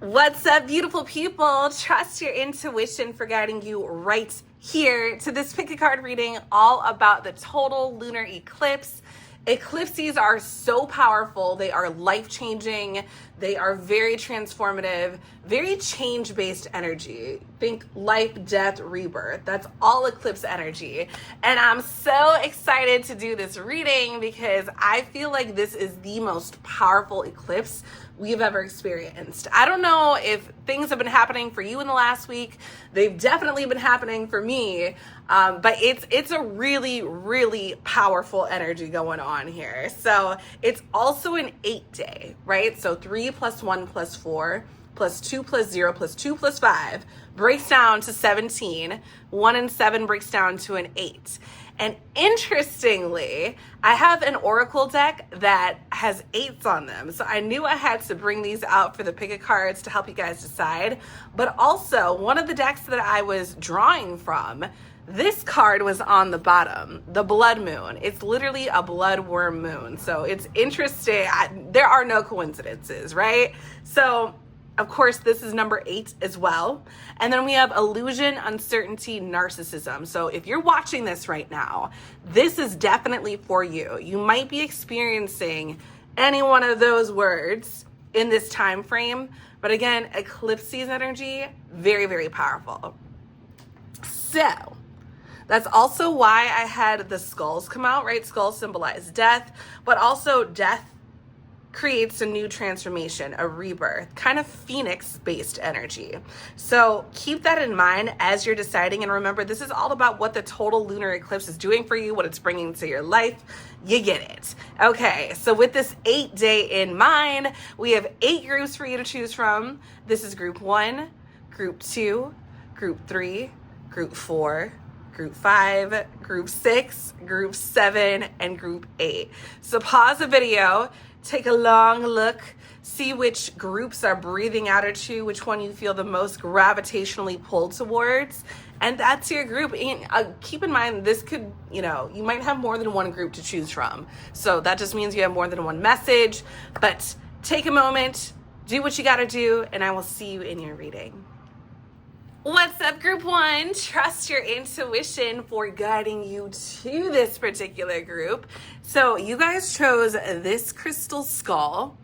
What's up, beautiful people? Trust your intuition for guiding you right here to this pick a card reading all about the total lunar eclipse. Eclipses are so powerful. They are life-changing. They are very transformative, very change-based energy. Think life, death, rebirth. That's all eclipse energy. And I'm so excited to do this reading because I feel like this is the most powerful eclipse we've ever experienced. I don't know if things have been happening for you in the last week. They've definitely been happening for me. But it's a really, really powerful energy going on here. So it's also an 8-day, right? So 3 plus 1 plus 4 plus 2 plus 0 plus 2 plus 5 breaks down to 17. 1 and 7 breaks down to an 8. And interestingly, I have an oracle deck that has 8s on them. So I knew I had to bring these out for the pick a cards to help you guys decide. But also, one of the decks that I was drawing from, this card was on the bottom, the blood moon. It's literally a blood worm moon. So it's interesting. There are no coincidences, right? So of course, this is number 8 as well. And then we have illusion, uncertainty, narcissism. So if you're watching this right now, this is definitely for you. You might be experiencing any one of those words in this time frame. But again, eclipses energy, very, very powerful. So that's also why I had the skulls come out, right? Skulls symbolize death, but also death creates a new transformation, a rebirth, kind of phoenix-based energy. So keep that in mind as you're deciding. And remember, this is all about what the total lunar eclipse is doing for you, what it's bringing to your life. You get it. Okay, so with this 8-day in mind, we have 8 groups for you to choose from. This is group 1, group 2, group 3, group 4, group 5, group 6, group 7, and group 8. So pause the video, take a long look, see which groups are breathing out at you, which one you feel the most gravitationally pulled towards, and that's your group. And keep in mind, this could, you might have more than one group to choose from. So that just means you have more than one message, but take a moment, do what you gotta do, and I will see you in your reading. What's up, group 1? Trust your intuition for guiding you to this particular group. So you guys chose this crystal skull,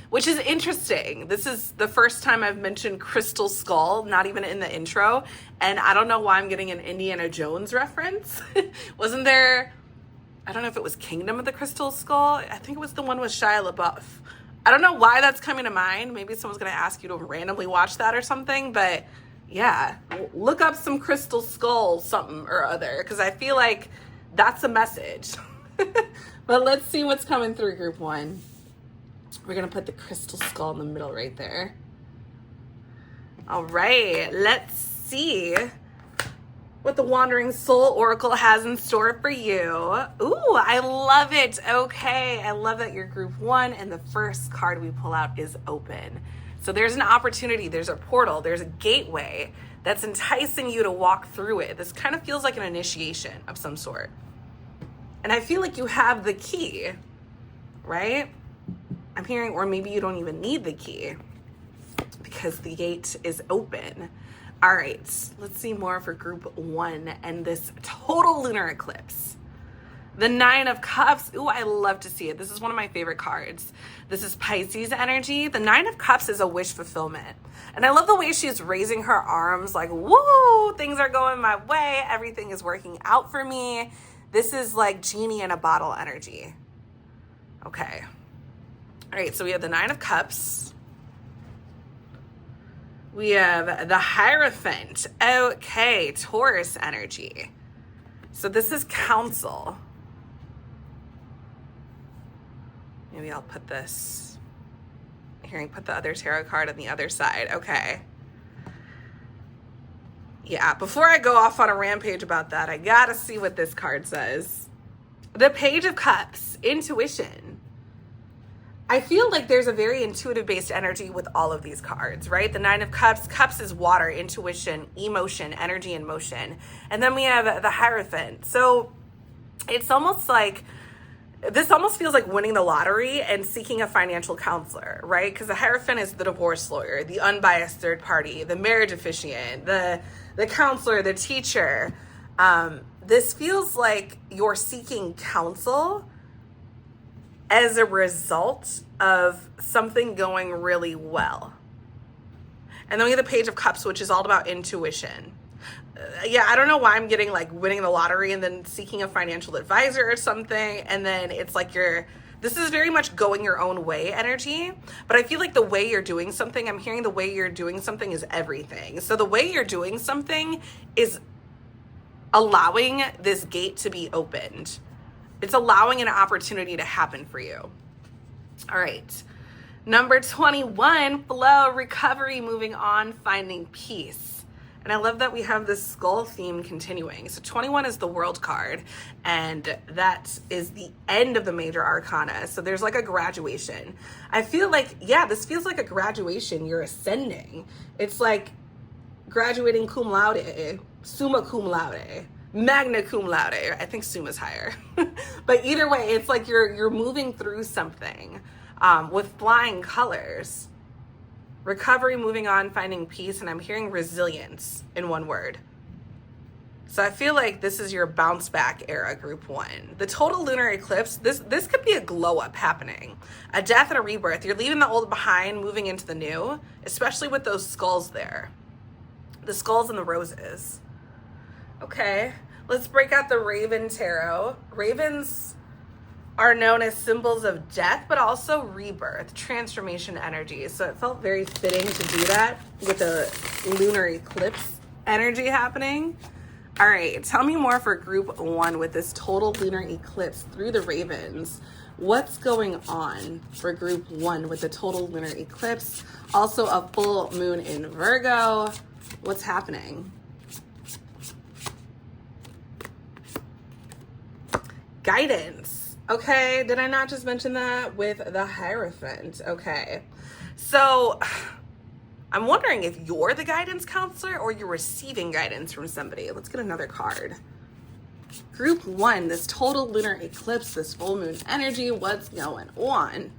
which is interesting. This is the first time I've mentioned crystal skull, not even in the intro. And I don't know why I'm getting an Indiana Jones reference. Wasn't there, I don't know if it was Kingdom of the Crystal Skull. I think it was the one with Shia LaBeouf. I don't know why that's coming to mind. Maybe someone's gonna ask you to randomly watch that or something, but yeah, look up some crystal skull something or other, because I feel like that's a message. But let's see what's coming through, group 1. We're going to put the crystal skull in the middle right there. All right, let's see what the Wandering Soul Oracle has in store for you. Ooh, I love it. Okay, I love that you're group 1 and the first card we pull out is open. So there's an opportunity, there's a portal, there's a gateway that's enticing you to walk through it. This kind of feels like an initiation of some sort. And I feel like you have the key, right? I'm hearing, or maybe you don't even need the key because the gate is open. All right, let's see more for group 1 and this total lunar eclipse. The 9 of Cups. Ooh, I love to see it. This is one of my favorite cards. This is Pisces energy. The 9 of Cups is a wish fulfillment. And I love the way she's raising her arms like, woo, things are going my way. Everything is working out for me. This is like genie in a bottle energy. Okay. All right, so we have the 9 of Cups. We have the Hierophant. Okay, Taurus energy. So this is counsel. Maybe I'll put this here and put the other tarot card on the other side. Okay. Yeah, before I go off on a rampage about that, I gotta see what this card says. The Page of Cups, intuition. I feel like there's a very intuitive-based energy with all of these cards, right? The 9 of Cups. Cups is water, intuition, emotion, energy in motion. And then we have the Hierophant. So it's almost like this almost feels like winning the lottery and seeking a financial counselor, right? Because the Hierophant is the divorce lawyer, the unbiased third party, the marriage officiant, the counselor, the teacher. This feels like you're seeking counsel as a result of something going really well. And then we have the Page of Cups, which is all about intuition. Yeah, I don't know why I'm getting like winning the lottery and then seeking a financial advisor or something. And then it's like this is very much going your own way energy. But I feel like the way you're doing something, I'm hearing the way you're doing something is everything. So the way you're doing something is allowing this gate to be opened. It's allowing an opportunity to happen for you. All right. Number 21, flow, recovery, moving on, finding peace. And I love that we have this skull theme continuing. So 21 is the World card, and that is the end of the major arcana. So there's like a graduation. I feel like, yeah, this feels like a graduation. You're ascending. It's like graduating cum laude, summa cum laude, magna cum laude. I think summa's higher. But either way, it's like you're moving through something with flying colors. Recovery, moving on, finding peace, and I'm hearing resilience in one word. So I feel like this is your bounce back era, group 1. The total lunar eclipse, this could be a glow up happening. A death and a rebirth. You're leaving the old behind, moving into the new, especially with those skulls there. The skulls and the roses. Okay, let's break out the Raven Tarot. Ravens are known as symbols of death, but also rebirth, transformation energy. So it felt very fitting to do that with the lunar eclipse energy happening. All right, tell me more for group 1 with this total lunar eclipse through the Ravens. What's going on for group 1 with the total lunar eclipse? Also a full moon in Virgo. What's happening? Guidance. Okay, did I not just mention that with the Hierophant? Okay, so I'm wondering if you're the guidance counselor or you're receiving guidance from somebody. Let's get another card. Group 1, this total lunar eclipse, this full moon energy, what's going on?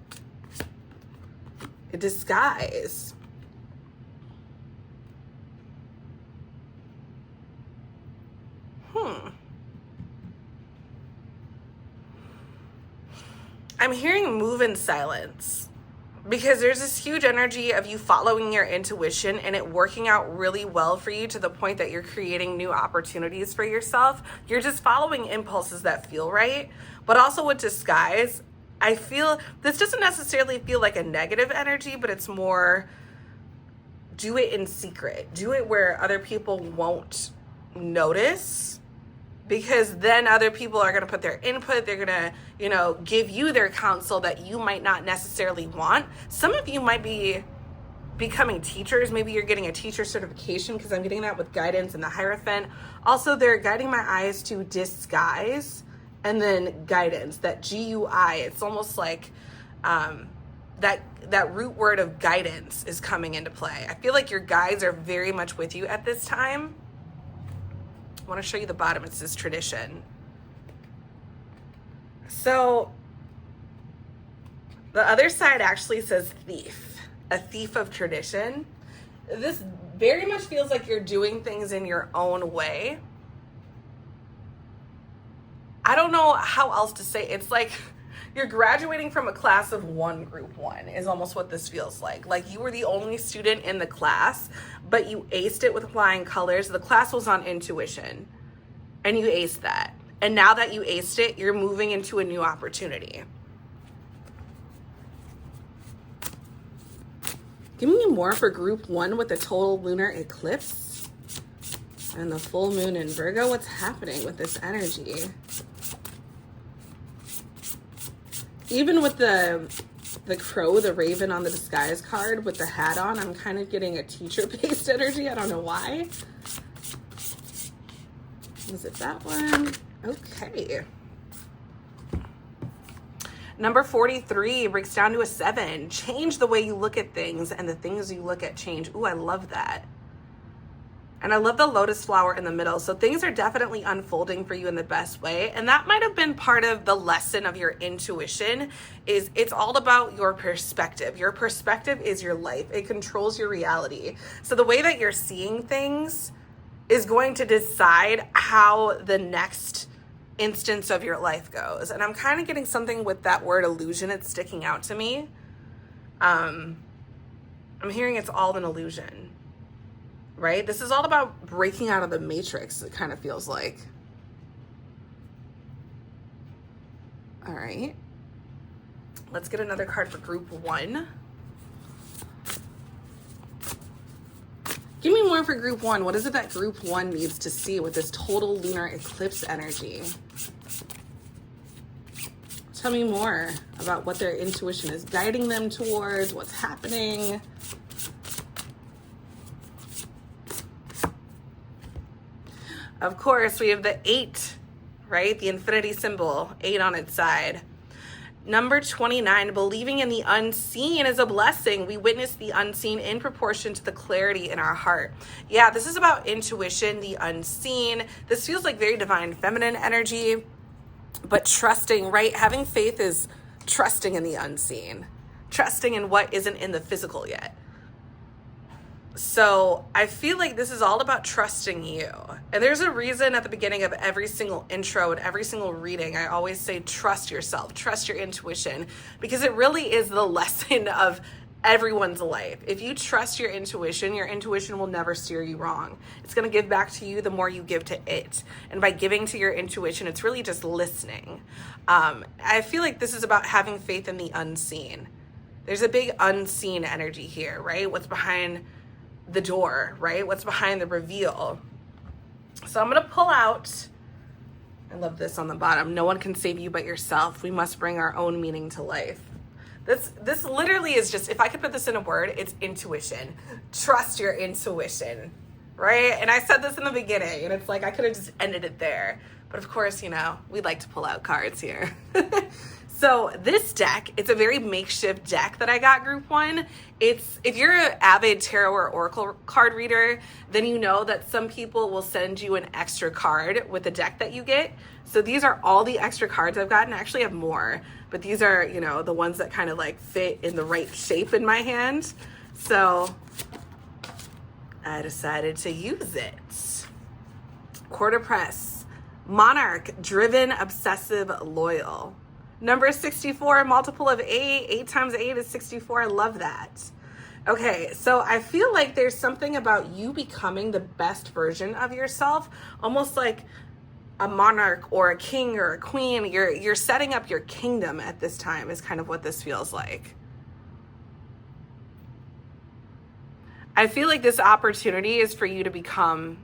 A disguise. I'm hearing move in silence because there's this huge energy of you following your intuition and it working out really well for you to the point that you're creating new opportunities for yourself. You're just following impulses that feel right. But also with disguise, I feel this doesn't necessarily feel like a negative energy, but it's more do it in secret. Do it where other people won't notice. Because then other people are going to put their input. They're going to, give you their counsel that you might not necessarily want. Some of you might be becoming teachers. Maybe you're getting a teacher certification because I'm getting that with guidance and the Hierophant. Also, they're guiding my eyes to disguise and then guidance, that GUI. It's almost like that root word of guidance is coming into play. I feel like your guides are very much with you at this time. I want to show you the bottom. It says tradition. So the other side actually says thief, a thief of tradition. This very much feels like you're doing things in your own way. I don't know how else to say. It's like you're graduating from a class of 1, group 1 is almost what this feels like. Like you were the only student in the class, but you aced it with flying colors. The class was on intuition and you aced that. And now that you aced it, you're moving into a new opportunity. Give me more for group 1 with the total lunar eclipse and the full moon in Virgo. What's happening with this energy? Even with the crow, the raven on the disguise card with the hat on, I'm kind of getting a teacher-based energy. I don't know why. Is it that one? Okay. Number 43 breaks down to a 7. Change the way you look at things and the things you look at change. Ooh, I love that. And I love the lotus flower in the middle. So things are definitely unfolding for you in the best way. And that might have been part of the lesson of your intuition, is it's all about your perspective. Your perspective is your life. It controls your reality. So the way that you're seeing things is going to decide how the next instance of your life goes. And I'm kind of getting something with that word illusion. It's sticking out to me. I'm hearing it's all an illusion. Right? This is all about breaking out of the matrix, it kind of feels like. All right. Let's get another card for group 1. Give me more for group 1. What is it that group 1 needs to see with this total lunar eclipse energy? Tell me more about what their intuition is guiding them towards, what's happening. Of course, we have the 8, right? The infinity symbol, 8 on its side. Number 29, believing in the unseen is a blessing. We witness the unseen in proportion to the clarity in our heart. Yeah, this is about intuition, the unseen. This feels like very divine feminine energy, but trusting, right? Having faith is trusting in the unseen, trusting in what isn't in the physical yet. So I feel like this is all about trusting you. And there's a reason at the beginning of every single intro and every single reading, I always say, trust yourself, trust your intuition, because it really is the lesson of everyone's life. If you trust your intuition will never steer you wrong. It's going to give back to you the more you give to it. And by giving to your intuition, it's really just listening. I feel like this is about having faith in the unseen. There's a big unseen energy here, right? What's behind the door, right? What's behind the reveal. So I'm going to pull out, I love this on the bottom, no one can save you but yourself. We must bring our own meaning to life. This literally is just, if I could put this in a word, it's intuition. Trust your intuition, right? And I said this in the beginning, and it's like I could have just ended it there. But of course, you know, we like to pull out cards here. So this deck, it's a very makeshift deck that I got, group 1. If you're an avid tarot or oracle card reader, then you know that some people will send you an extra card with the deck that you get. So these are all the extra cards I've gotten. I actually have more, but these are, you know, the ones that kind of like fit in the right shape in my hand. So I decided to use it. Quarter press, monarch, driven, obsessive, loyal. Number 64, multiple of 8. 8 times 8 is 64. I love that. Okay, so I feel like there's something about you becoming the best version of yourself, almost like a monarch or a king or a queen. You're setting up your kingdom at this time is kind of what this feels like. I feel like this opportunity is for you to become,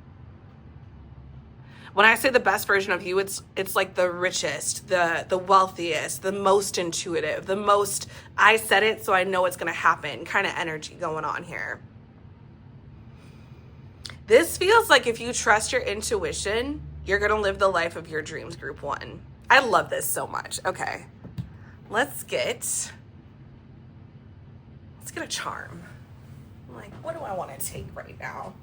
when I say the best version of you, it's like the richest, the wealthiest, the most intuitive, the most, I said it so I know it's going to happen kind of energy going on here. This feels like if you trust your intuition, you're going to live the life of your dreams, group 1. I love this so much. Okay, let's get a charm. Like, what do I want to take right now?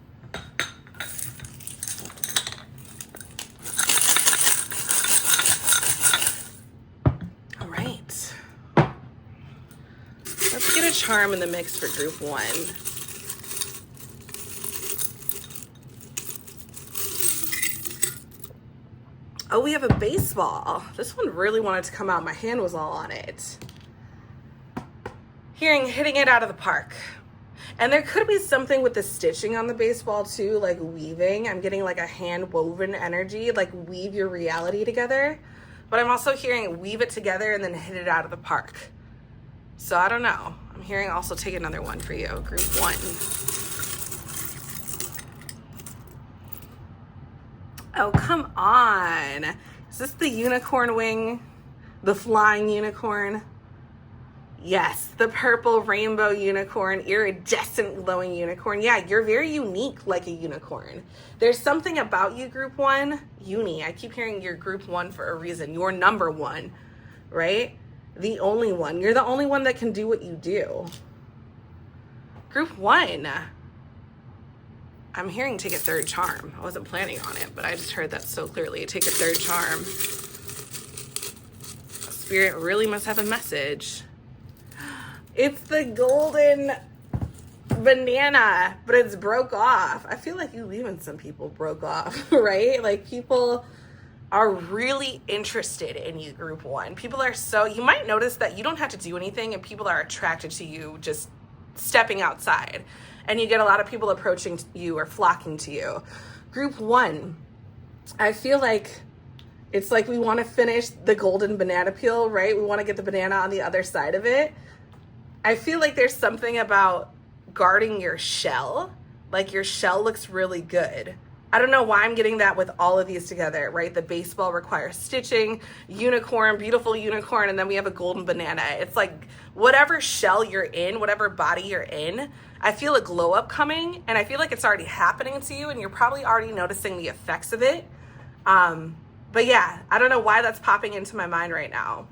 Let's get a charm in the mix for group 1. Oh, we have a baseball. This one really wanted to come out. My hand was all on it. Hitting it out of the park. And there could be something with the stitching on the baseball too, like weaving. I'm getting like a hand woven energy, like weave your reality together. But I'm also hearing weave it together and then hit it out of the park. So I don't know. I'm hearing also take another one for you, group 1. Oh, come on. Is this the unicorn wing? The flying unicorn? Yes, the purple rainbow unicorn, iridescent glowing unicorn. Yeah, you're very unique like a unicorn. There's something about you, group 1. Uni. I keep hearing you're group 1 for a reason. You're number 1, right? The only one. You're the only one that can do what you do. Group 1. I'm hearing take a third charm. I wasn't planning on it, but I just heard that so clearly. Take a third charm. Spirit really must have a message. It's the golden banana, but it's broke off. I feel like you even some people broke off, right? Like people are really interested in you, group one. People are so, you might notice that you don't have to do anything and people are attracted to you just stepping outside. And you get a lot of people approaching you or flocking to you. Group one, I feel like it's like we want to finish the golden banana peel, right? We want to get the banana on the other side of it. I feel like there's something about guarding your shell. Like your shell looks really good. I don't know why I'm getting that with all of these together, right? The baseball requires stitching, unicorn, beautiful unicorn, and then we have a golden banana. It's like whatever shell you're in, whatever body you're in, I feel a glow up coming, and I feel like it's already happening to you, and you're probably already noticing the effects of it. But yeah, I don't know why that's popping into my mind right now.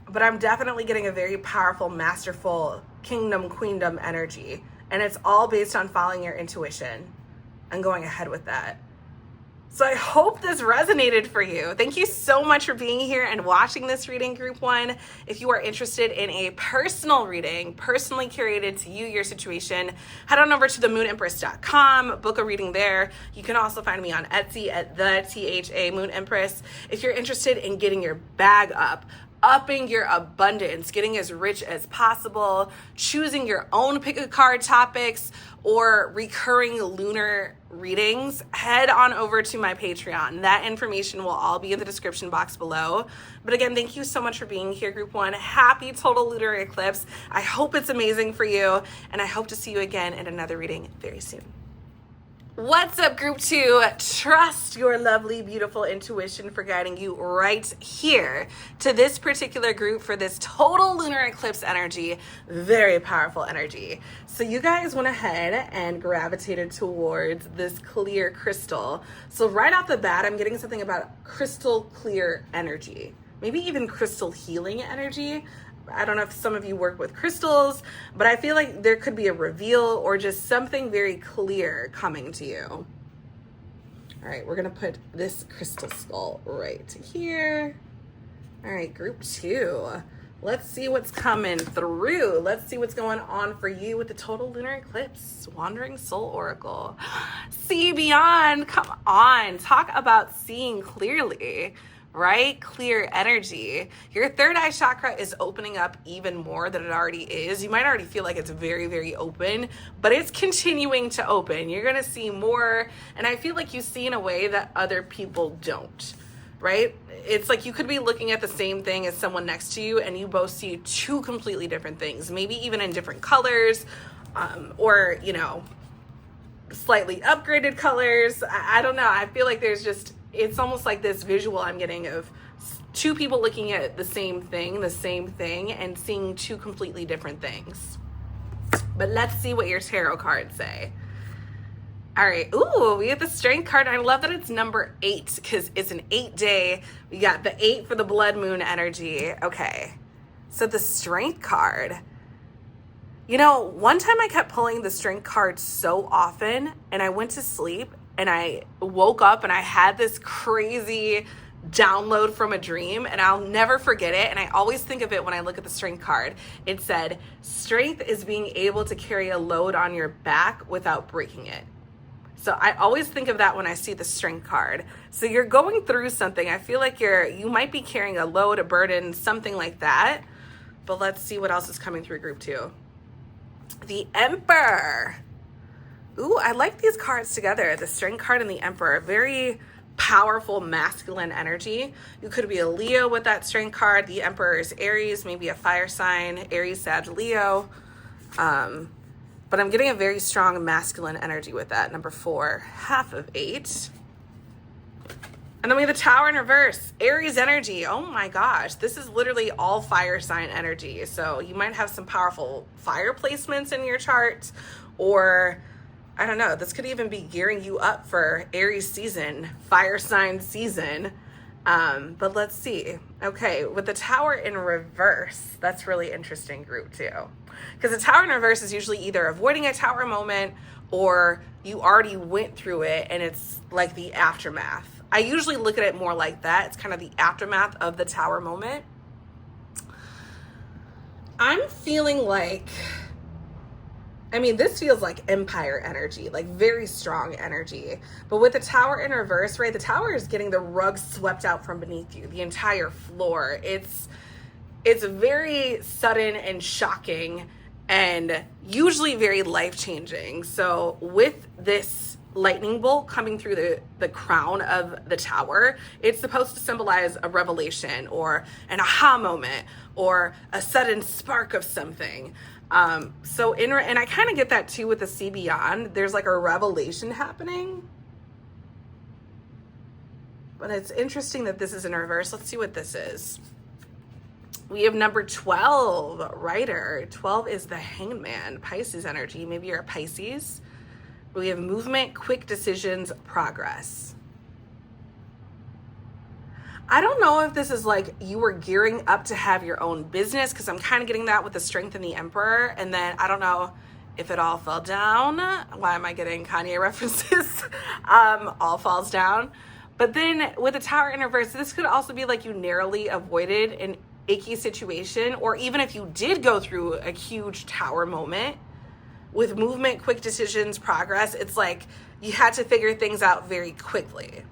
But I'm definitely getting a very powerful, masterful kingdom, queendom energy. And it's all based on following your intuition and going ahead with that. So I hope this resonated for you. Thank you so much for being here and watching this reading, group one. If you are interested in a personal reading, personally curated to you, your situation, head on over to themoonempress.com, book a reading there. You can also find me on Etsy at the THA Moon Empress. If you're interested in getting your bag up, upping your abundance, getting as rich as possible, choosing your own pick a card topics, or recurring lunar readings, head on over to my Patreon. That information will all be in the description box below. But again, thank you so much for being here, group one. Happy total lunar eclipse. I hope it's amazing for you, and I hope to see you again in another reading very soon. What's up, group two? Trust your lovely, beautiful intuition for guiding you right here to this particular group for this total lunar eclipse energy. Very powerful energy. So you guys went ahead and gravitated towards this clear crystal. So right off the bat, I'm getting something about crystal clear energy, maybe even crystal healing energy. I don't know if some of you work with crystals, but I feel like there could be a reveal or just something very clear coming to you. All right, we're going to put this crystal skull right here. All right, group two. Let's see what's coming through. Let's see what's going on for you with the total lunar eclipse. Wandering Soul Oracle. See beyond. Come on. Talk about seeing clearly. Right? Clear energy. Your third eye chakra is opening up even more than it already is. You might already feel like it's very, very open, but it's continuing to open. You're going to see more. And I feel like you see in a way that other people don't, right? It's like you could be looking at the same thing as someone next to you and you both see two completely different things, maybe even in different colors, or, you know, slightly upgraded colors. I don't know. I feel like there's just, it's almost like this visual I'm getting of two people looking at the same thing, and seeing two completely different things. But let's see what your tarot cards say. All right. Ooh, we get the Strength card. I love that it's number 8 because it's an 8-day. We got the 8 for the blood moon energy. Okay. So the Strength card. You know, one time I kept pulling the Strength card so often and I went to sleep and I woke up and I had this crazy download from a dream, and I'll never forget it. And I always think of it when I look at the Strength card. It said, strength is being able to carry a load on your back without breaking it. So I always think of that when I see the Strength card. So you're going through something. I feel like you might be carrying a load, a burden, something like that. But let's see what else is coming through group 2. The Emperor. Ooh, I like these cards together. The Strength card and the Emperor. Very powerful masculine energy. You could be a Leo with that Strength card. The Emperor is Aries, maybe a fire sign, Aries, Sag, Leo. But I'm getting a very strong masculine energy with that. Number 4, half of 8. And then we have the Tower in reverse, Aries energy. Oh my gosh, this is literally all fire sign energy. So you might have some powerful fire placements in your chart, or I don't know, this could even be gearing you up for Aries season, fire sign season. But let's see. Okay, with the Tower in reverse, that's really interesting group too. Because the Tower in reverse is usually either avoiding a Tower moment or you already went through it and it's like the aftermath. I usually look at it more like that. It's kind of the aftermath of the Tower moment. I'm feeling like, I mean, this feels like Empire energy, like very strong energy. But with the Tower in reverse, right, the Tower is getting the rug swept out from beneath you, the entire floor. It's very sudden and shocking and usually very life-changing. So with this lightning bolt coming through the crown of the Tower, it's supposed to symbolize a revelation or an aha moment or a sudden spark of something. And I kind of get that too with the See Beyond. There's like a revelation happening. But it's interesting that this is in reverse. Let's see what this is. We have number 12, Rider. 12 is the Hangman, Pisces energy. Maybe you're a Pisces. We have movement, quick decisions, progress. I don't know if this is like you were gearing up to have your own business, because I'm kind of getting that with the Strength and the Emperor. And then I don't know if it all fell down. Why am I getting Kanye references? All falls down. But then with the Tower in reverse, this could also be like you narrowly avoided an icky situation, or even if you did go through a huge Tower moment. With movement, quick decisions, progress, it's like you had to figure things out very quickly.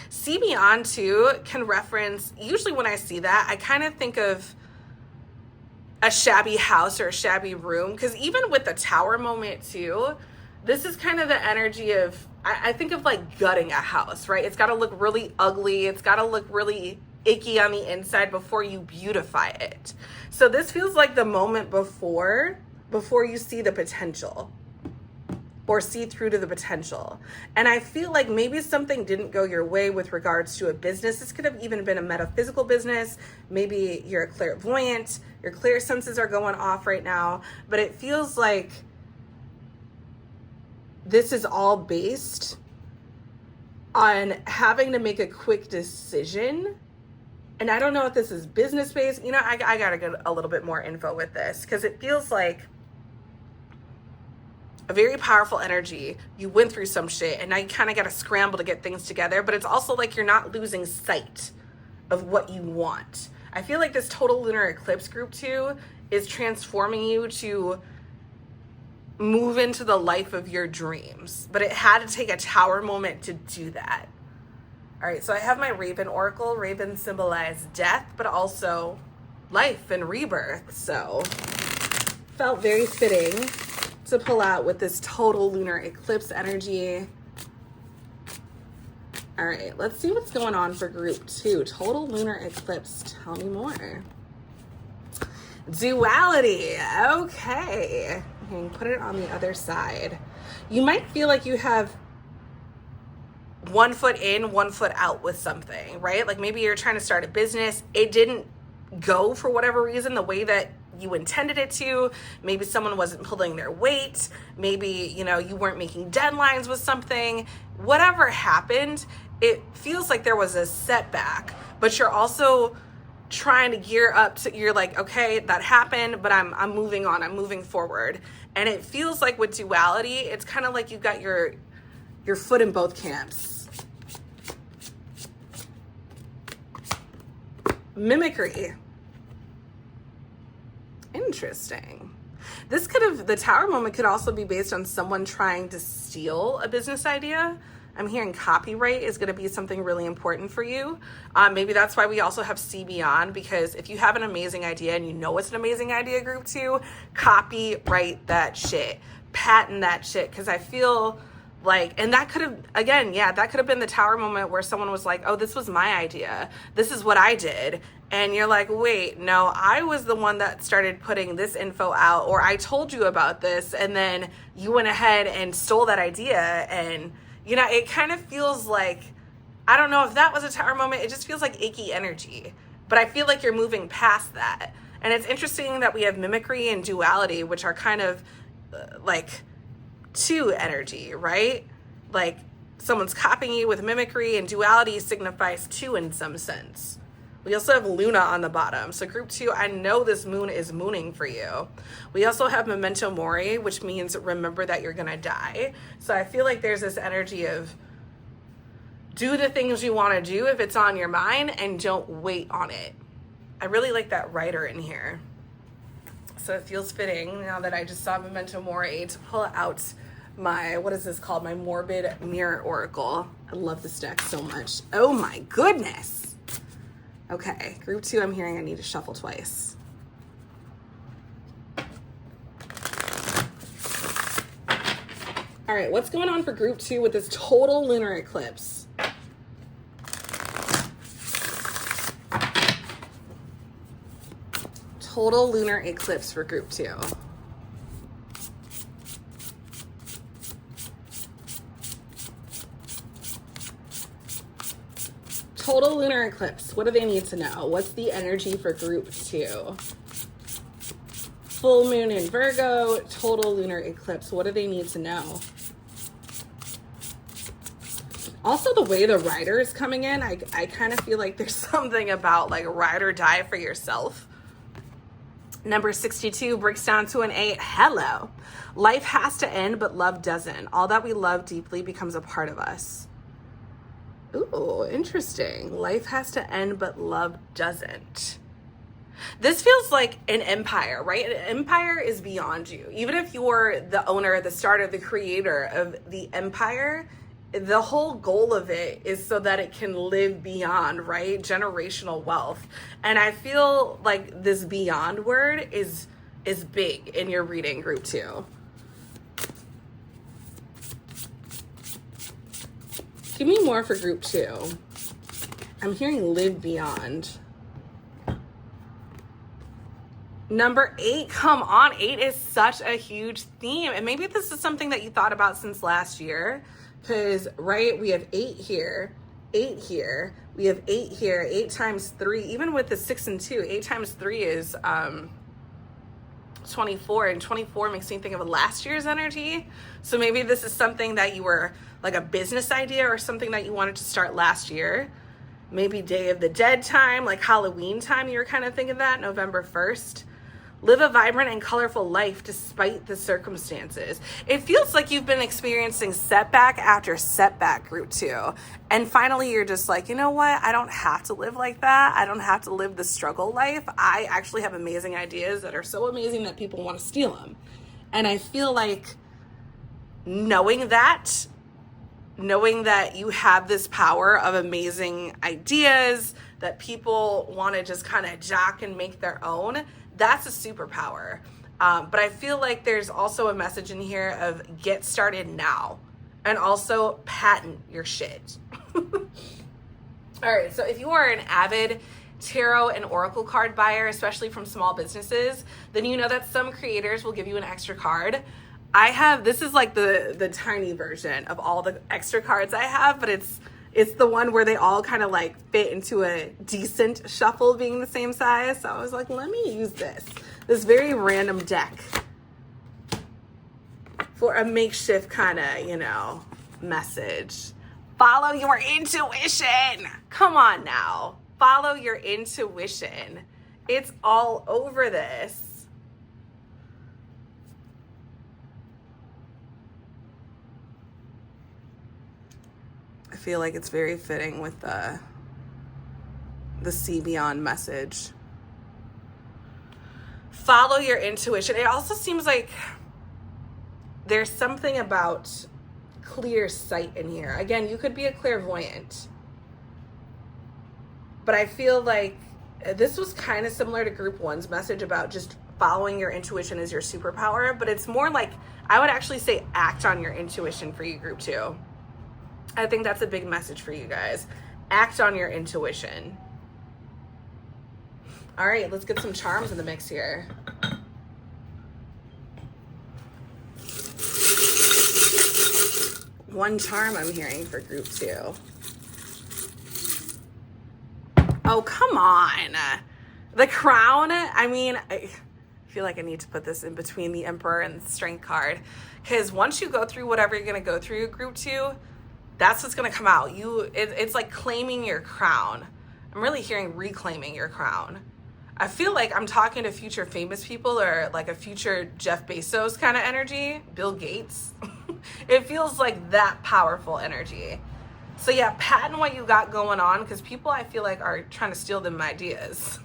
See Beyond too can reference, usually when I see that, I kind of think of a shabby house or a shabby room, because even with the Tower moment too, this is kind of the energy of, I think of like gutting a house, right? It's got to look really ugly. It's got to look really icky on the inside before you beautify it. So this feels like the moment before you see the potential or see through to the potential. And I feel like maybe something didn't go your way with regards to a business. This could have even been a metaphysical business. Maybe you're a clairvoyant, your clear senses are going off right now, but it feels like this is all based on having to make a quick decision. And I don't know if this is business based. You know, I gotta get a little bit more info with this, because it feels like a very powerful energy. You went through some shit and now you kind of got to scramble to get things together, but it's also like you're not losing sight of what you want. I feel like this total lunar eclipse group too is transforming you to move into the life of your dreams, but it had to take a Tower moment to do that. All right, so I have my Raven Oracle. Raven symbolize death, but also life and rebirth. So felt very fitting to pull out with this total lunar eclipse energy. All right, let's see what's going on for group 2. Total lunar eclipse. Tell me more. Duality. Okay. I can put it on the other side. You might feel like you have one foot in, one foot out with something, right? Like maybe you're trying to start a business. It didn't go for whatever reason the way that you intended it to. Maybe someone wasn't pulling their weight. Maybe, you know, you weren't making deadlines with something. Whatever happened, it feels like there was a setback, but you're also trying to gear up to, you're like, okay, that happened, but I'm moving on, I'm moving forward. And it feels like with duality, it's kind of like you've got your foot in both camps. Mimicry. Interesting. The Tower moment could also be based on someone trying to steal a business idea. I'm hearing copyright is going to be something really important for you. Maybe that's why we also have See Beyond, because if you have an amazing idea and you know it's an amazing idea, group 2, copyright that shit, patent that shit. Because I feel like, and that could have, again, yeah, that could have been the Tower moment where someone was like, oh, this was my idea. This is what I did. And you're like, wait, no, I was the one that started putting this info out, or I told you about this, and then you went ahead and stole that idea. And, you know, it kind of feels like, I don't know if that was a Tower moment. It just feels like icky energy. But I feel like you're moving past that. And it's interesting that we have mimicry and duality, which are kind of like 2 energy, right? Like someone's copying you with mimicry, and duality signifies two in some sense. We also have Luna on the bottom. So group 2, I know this moon is mooning for you. We also have memento mori, which means remember that you're going to die. So I feel like there's this energy of do the things you want to do if it's on your mind and don't wait on it. I really like that writer in here. So it feels fitting now that I just saw memento mori to pull out my, what is this called? My morbid mirror oracle. I love this deck so much. Oh my goodness. Okay, group 2, I'm hearing I need to shuffle twice. All right, what's going on for group 2 with this total lunar eclipse? Total lunar eclipse for group 2. Total lunar eclipse. What do they need to know? What's the energy for group 2? Full moon in Virgo, total lunar eclipse. What do they need to know? Also, the way the rider is coming in, I kind of feel like there's something about like ride or die for yourself. Number 62 breaks down to an 8. Hello. Life has to end, but love doesn't. All that we love deeply becomes a part of us. Ooh, interesting. Life has to end, but love doesn't. This feels like an empire, right? An empire is beyond you. Even if you're the owner, the starter, the creator of the empire, the whole goal of it is so that it can live beyond, right? Generational wealth. And I feel like this beyond word is big in your reading, group 2. Give me more for group 2. I'm hearing live beyond. Number 8, come on. 8 is such a huge theme. And maybe this is something that you thought about since last year. Because, right, we have 8 here, 8 here. We have 8 here, 8 times 3. Even with the 6 and 2, 8 times 3 is 24. And 24 makes me think of last year's energy. So maybe this is something that you were like a business idea or something that you wanted to start last year. Maybe Day of the Dead time, like Halloween time, you were kind of thinking that, November 1st. Live a vibrant and colorful life despite the circumstances. It feels like you've been experiencing setback after setback, group 2. And finally, you're just like, you know what? I don't have to live like that. I don't have to live the struggle life. I actually have amazing ideas that are so amazing that people want to steal them. And I feel like knowing that you have this power of amazing ideas that people want to just kind of jock and make their own, that's a superpower. But I feel like there's also a message in here of get started now and also patent your shit. All right, so if you are an avid tarot and oracle card buyer, especially from small businesses, then you know that some creators will give you an extra card. This is like the tiny version of all the extra cards I have, but it's the one where they all kind of like fit into a decent shuffle being the same size. So I was like, let me use this very random deck for a makeshift kind of, message. Follow your intuition. Come on now. Follow your intuition. It's all over this. I feel like it's very fitting with the see beyond message. Follow your intuition. It also seems like there's something about clear sight in here. Again, you could be a clairvoyant, but I feel like this was kind of similar to group 1's message about just following your intuition is your superpower, but it's more like, I would actually say act on your intuition for you, group 2. I think that's a big message for you guys. Act on your intuition. All right, let's get some charms in the mix here. One charm I'm hearing for group 2. Oh, come on. The crown. I mean, I feel like I need to put this in between the Emperor and the Strength card. Because once you go through whatever you're going to go through, group 2, That's what's going to come out. It's like claiming your crown. I'm really hearing reclaiming your crown. I feel like I'm talking to future famous people or like a future Jeff Bezos kind of energy, Bill Gates. It feels like that powerful energy. So yeah, patent what you got going on, because people I feel like are trying to steal them ideas.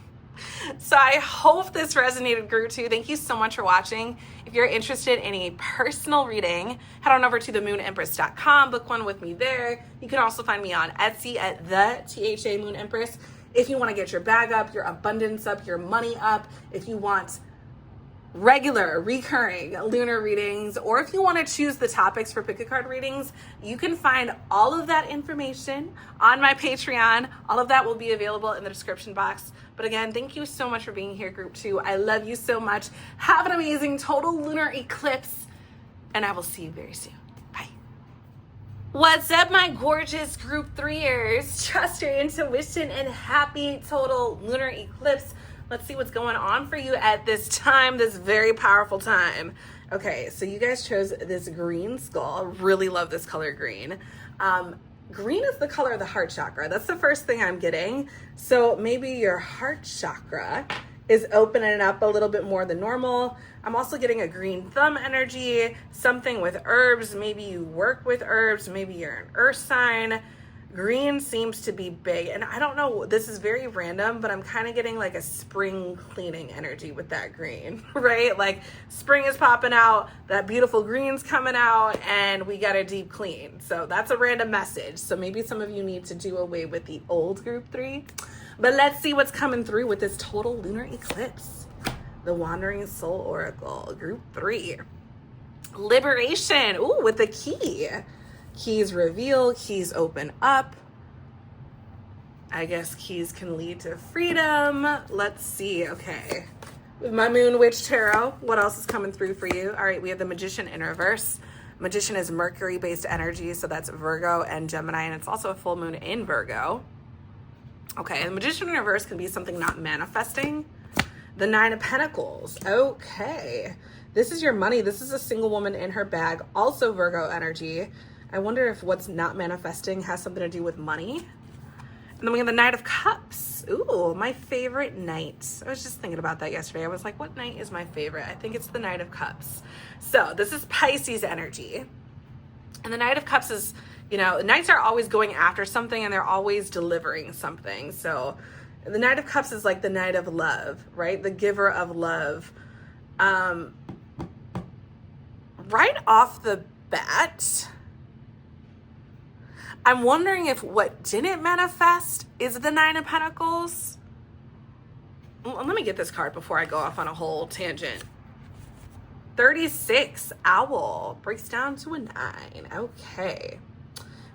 So I hope this resonated, group 2. Thank you so much for watching. If you're interested in a personal reading, head on over to themoonempress.com, book one with me there. You can also find me on Etsy at the THA Moon Empress. If you want to get your bag up, your abundance up, your money up, if you want regular, recurring lunar readings, or if you want to choose the topics for pick a card readings, you can find all of that information on my Patreon. All of that will be available in the description box. But again, thank you so much for being here, group 2. I love you so much. Have an amazing total lunar eclipse, and I will see you very soon. Bye. What's up, my gorgeous group 3ers? Trust your intuition and happy total lunar eclipse. Let's see what's going on for you at this time, this very powerful time. Okay, so you guys chose this green skull. Really love this color green. Green is the color of the heart chakra. That's the first thing I'm getting. So maybe your heart chakra is opening up a little bit more than normal. I'm also getting a green thumb energy, something with herbs. Maybe you work with herbs. Maybe you're an earth sign. Green seems to be big, and I don't know, this is very random, but I'm kind of getting like a spring cleaning energy with that green, right? Like spring is popping out, that beautiful green's coming out, and we got a deep clean. So that's a random message. So maybe some of you need to do away with the old group 3, but let's see what's coming through with this total lunar eclipse. The Wandering Soul Oracle, group 3. Liberation, ooh, with the key. Keys reveal, keys open up. I guess keys can lead to freedom. Let's see. Okay. With my Moon Witch Tarot, what else is coming through for you? All right, we have the Magician in reverse. Magician is Mercury-based energy, so that's Virgo and Gemini, and it's also a full moon in Virgo. Okay, the Magician in reverse can be something not manifesting. The 9 of Pentacles. Okay. This is your money. This is a single woman in her bag, also Virgo energy. I wonder if what's not manifesting has something to do with money. And then we have the Knight of Cups. Ooh, my favorite knight. I was just thinking about that yesterday. I was like, what knight is my favorite? I think it's the Knight of Cups. So this is Pisces energy. And the Knight of Cups is, you know, knights are always going after something and they're always delivering something. So the Knight of Cups is like the Knight of love, right? The giver of love. Right off the bat, I'm wondering if what didn't manifest is the 9 of Pentacles. Let me get this card before I go off on a whole tangent. 36, Owl, breaks down to a 9. Okay.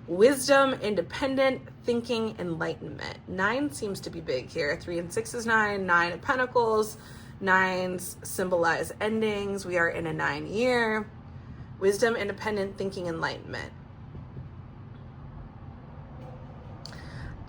Wisdom, independent, thinking, enlightenment. 9 seems to be big here. 3 and 6 is 9. 9 of Pentacles. 9s symbolize endings. We are in a 9 year. Wisdom, independent, thinking, enlightenment.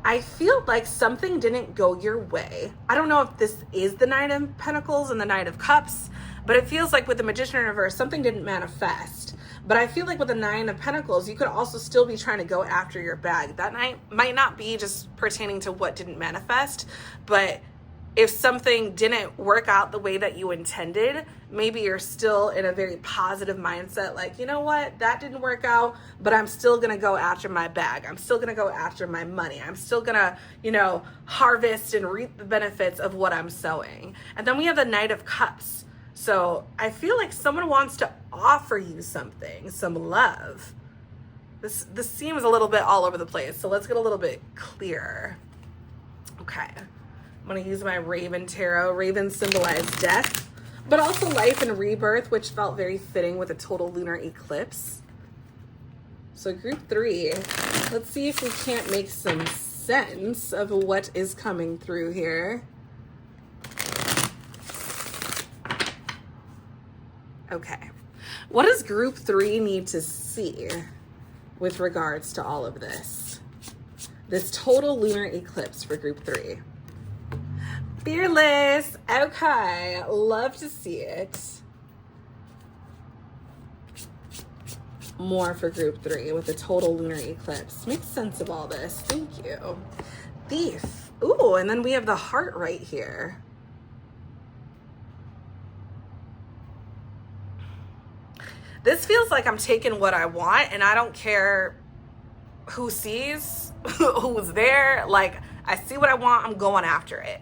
I feel like something didn't go your way. I don't know if this is the 9 of Pentacles and the 9 of Cups, but it feels like with the Magician in reverse, something didn't manifest. But I feel like with the 9 of Pentacles, you could also still be trying to go after your bag. That night might not be just pertaining to what didn't manifest, but if something didn't work out the way that you intended, maybe you're still in a very positive mindset, like, you know what, that didn't work out, but I'm still gonna go after my bag. I'm still gonna go after my money. I'm still gonna, you know, harvest and reap the benefits of what I'm sowing. And then we have the Knight of Cups. So I feel like someone wants to offer you something, some love. This seems a little bit all over the place, so let's get a little bit clearer. Okay. I'm going to use my Raven Tarot. Ravens symbolize death, but also life and rebirth, which felt very fitting with a total lunar eclipse. So group 3, let's see if we can't make some sense of what is coming through here. Okay. What does group 3 need to see with regards to all of this? This total lunar eclipse for group 3. Fearless. Okay. Love to see it. more for group 3 with the total lunar eclipse. Makes sense of all this. Thank you. Thief. Ooh, and then we have the heart right here. This feels like I'm taking what I want and I don't care who sees, who's there. Like, I see what I want, I'm going after it.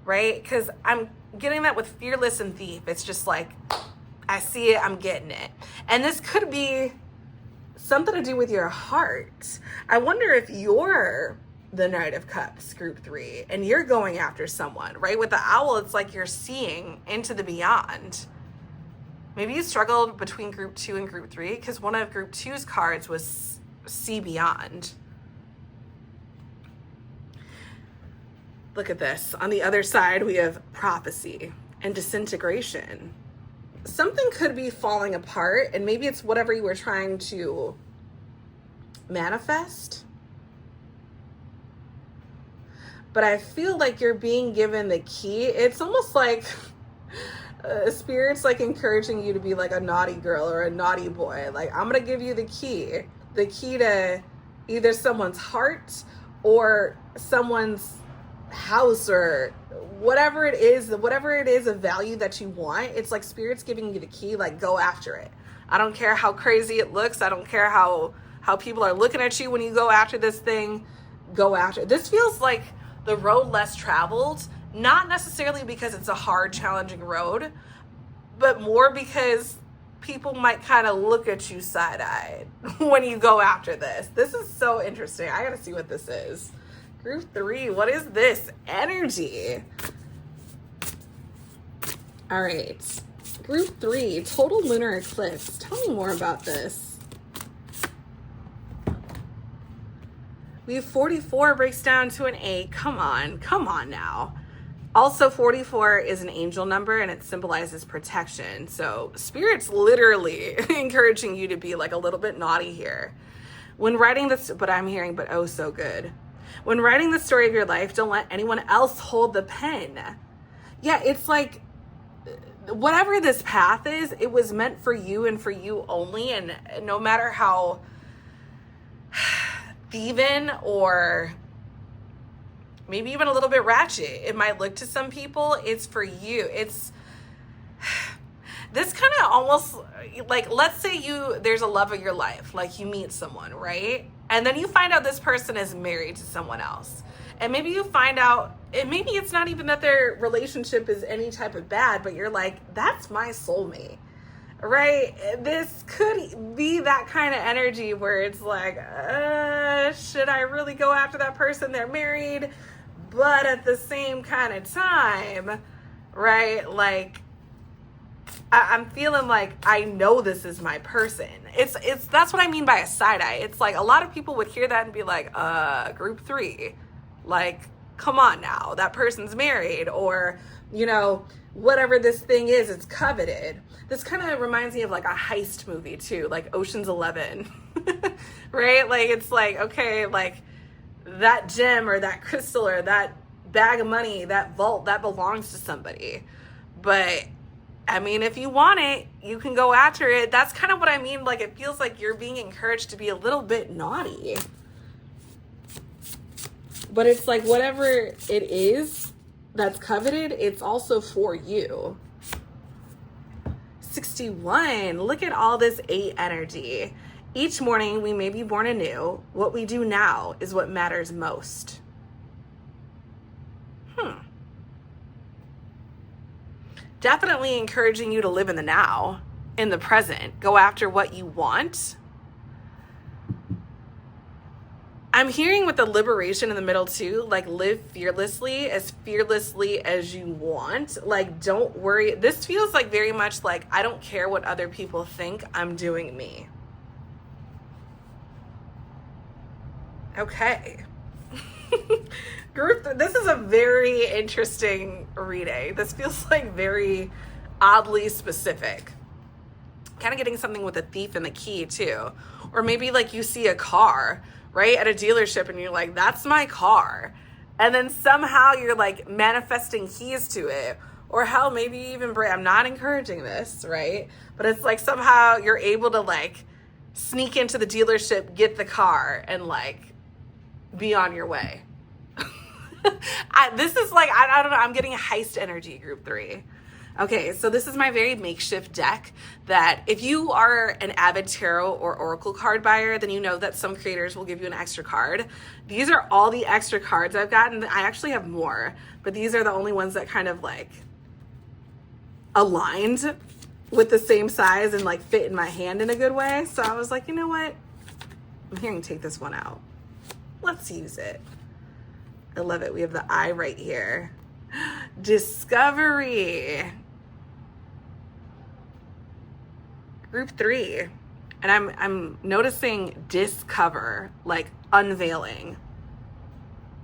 Right? Because I'm getting that with fearless and thief. It's just like, I see it, I'm getting it. And this could be something to do with your heart. I wonder if you're the Knight of Cups, group 3, and you're going after someone, right? With the owl, it's like you're seeing into the beyond. Maybe you struggled between group 2 and group 3 because one of group 2's cards was see beyond. Look at this. On the other side, we have prophecy and disintegration. Something could be falling apart, and maybe it's whatever you were trying to manifest. But I feel like you're being given the key. It's almost like Spirit's like encouraging you to be like a naughty girl or a naughty boy. Like, I'm going to give you the key to either someone's heart or someone's house or whatever it is of value that you want. It's like Spirit's giving you the key, like, go after it. I don't care how crazy it looks. I don't care how people are looking at you when you go after this thing. Go after it. This feels like the road less traveled, not necessarily because it's a hard, challenging road, but more because people might kind of look at you side-eyed when you go after this. This is so interesting. I gotta see what this is. Group 3, what is this energy? All right, group 3, total lunar eclipse. Tell me more about this. We have 44 breaks down to an 8. Come on now. Also, 44 is an angel number and it symbolizes protection. So Spirit's literally encouraging you to be like a little bit naughty here. When writing this, but oh so good. When writing the story of your life, don't let anyone else hold the pen. Yeah, it's like, whatever this path is, it was meant for you and for you only. And no matter how thieving or maybe even a little bit ratchet it might look to some people, it's for you. It's this kind of almost like, let's say there's a love of your life, like you meet someone, right? And then you find out this person is married to someone else. And maybe you find out, and maybe it's not even that their relationship is any type of bad, but you're like, that's my soulmate. Right? This could be that kind of energy where it's like, should I really go after that person? They're married, but at the same kind of time, right? Like, I'm feeling like I know this is my person. That's what I mean by a side eye. It's like a lot of people would hear that and be like, group 3, like, come on now, that person's married, or, whatever this thing is, it's coveted. This kind of reminds me of like a heist movie too, like Ocean's 11, right? Like, it's like, okay, like that gem or that crystal or that bag of money, that vault, that belongs to somebody. But I mean, if you want it, you can go after it. That's kind of what I mean. Like, it feels like you're being encouraged to be a little bit naughty. But it's like whatever it is that's coveted, it's also for you. 61. Look at all this 8 energy. Each morning we may be born anew. What we do now is what matters most. Definitely encouraging you to live in the now, in the present. Go after what you want. I'm hearing with the liberation in the middle too, like live fearlessly as you want. Like, don't worry. This feels like very much like, I don't care what other people think, I'm doing me. Okay. This is a very interesting reading. This feels like very oddly specific. Kind of getting something with a thief and the key too. Or maybe like you see a car, right, at a dealership and you're like, that's my car. And then somehow you're like manifesting keys to it. Or hell, maybe even I'm not encouraging this, right? But it's like somehow you're able to like sneak into the dealership, get the car, and like be on your way. This is like, I don't know, I'm getting heist energy, group 3. Okay, so this is my very makeshift deck that if you are an avid tarot or oracle card buyer, then you know that some creators will give you an extra card. These are all the extra cards I've gotten. I actually have more, but these are the only ones that kind of like aligned with the same size and like fit in my hand in a good way. So I was like, you know what? I'm here to take this one out. Let's use it. I love it. We have the eye right here. Discovery. Group 3. And I'm noticing discover, like unveiling.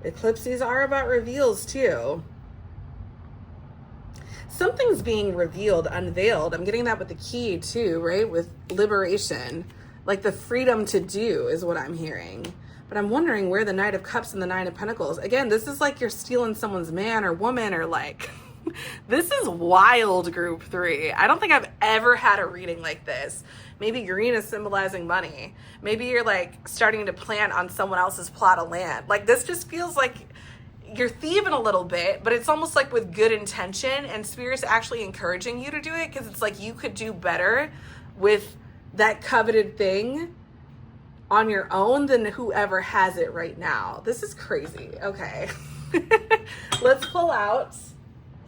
Eclipses are about reveals too. Something's being revealed, unveiled. I'm getting that with the key too, right? With liberation. Like the freedom to do is what I'm hearing. But I'm wondering where the Knight of Cups and the Nine of Pentacles. Again, this is like you're stealing someone's man or woman, or like, this is wild, group 3. I don't think I've ever had a reading like this. Maybe green is symbolizing money. Maybe you're like starting to plant on someone else's plot of land. Like this just feels like you're thieving a little bit, but it's almost like with good intention, and Spirit's actually encouraging you to do it because it's like you could do better with that coveted thing on your own than whoever has it right now. This is crazy. Okay. Let's pull out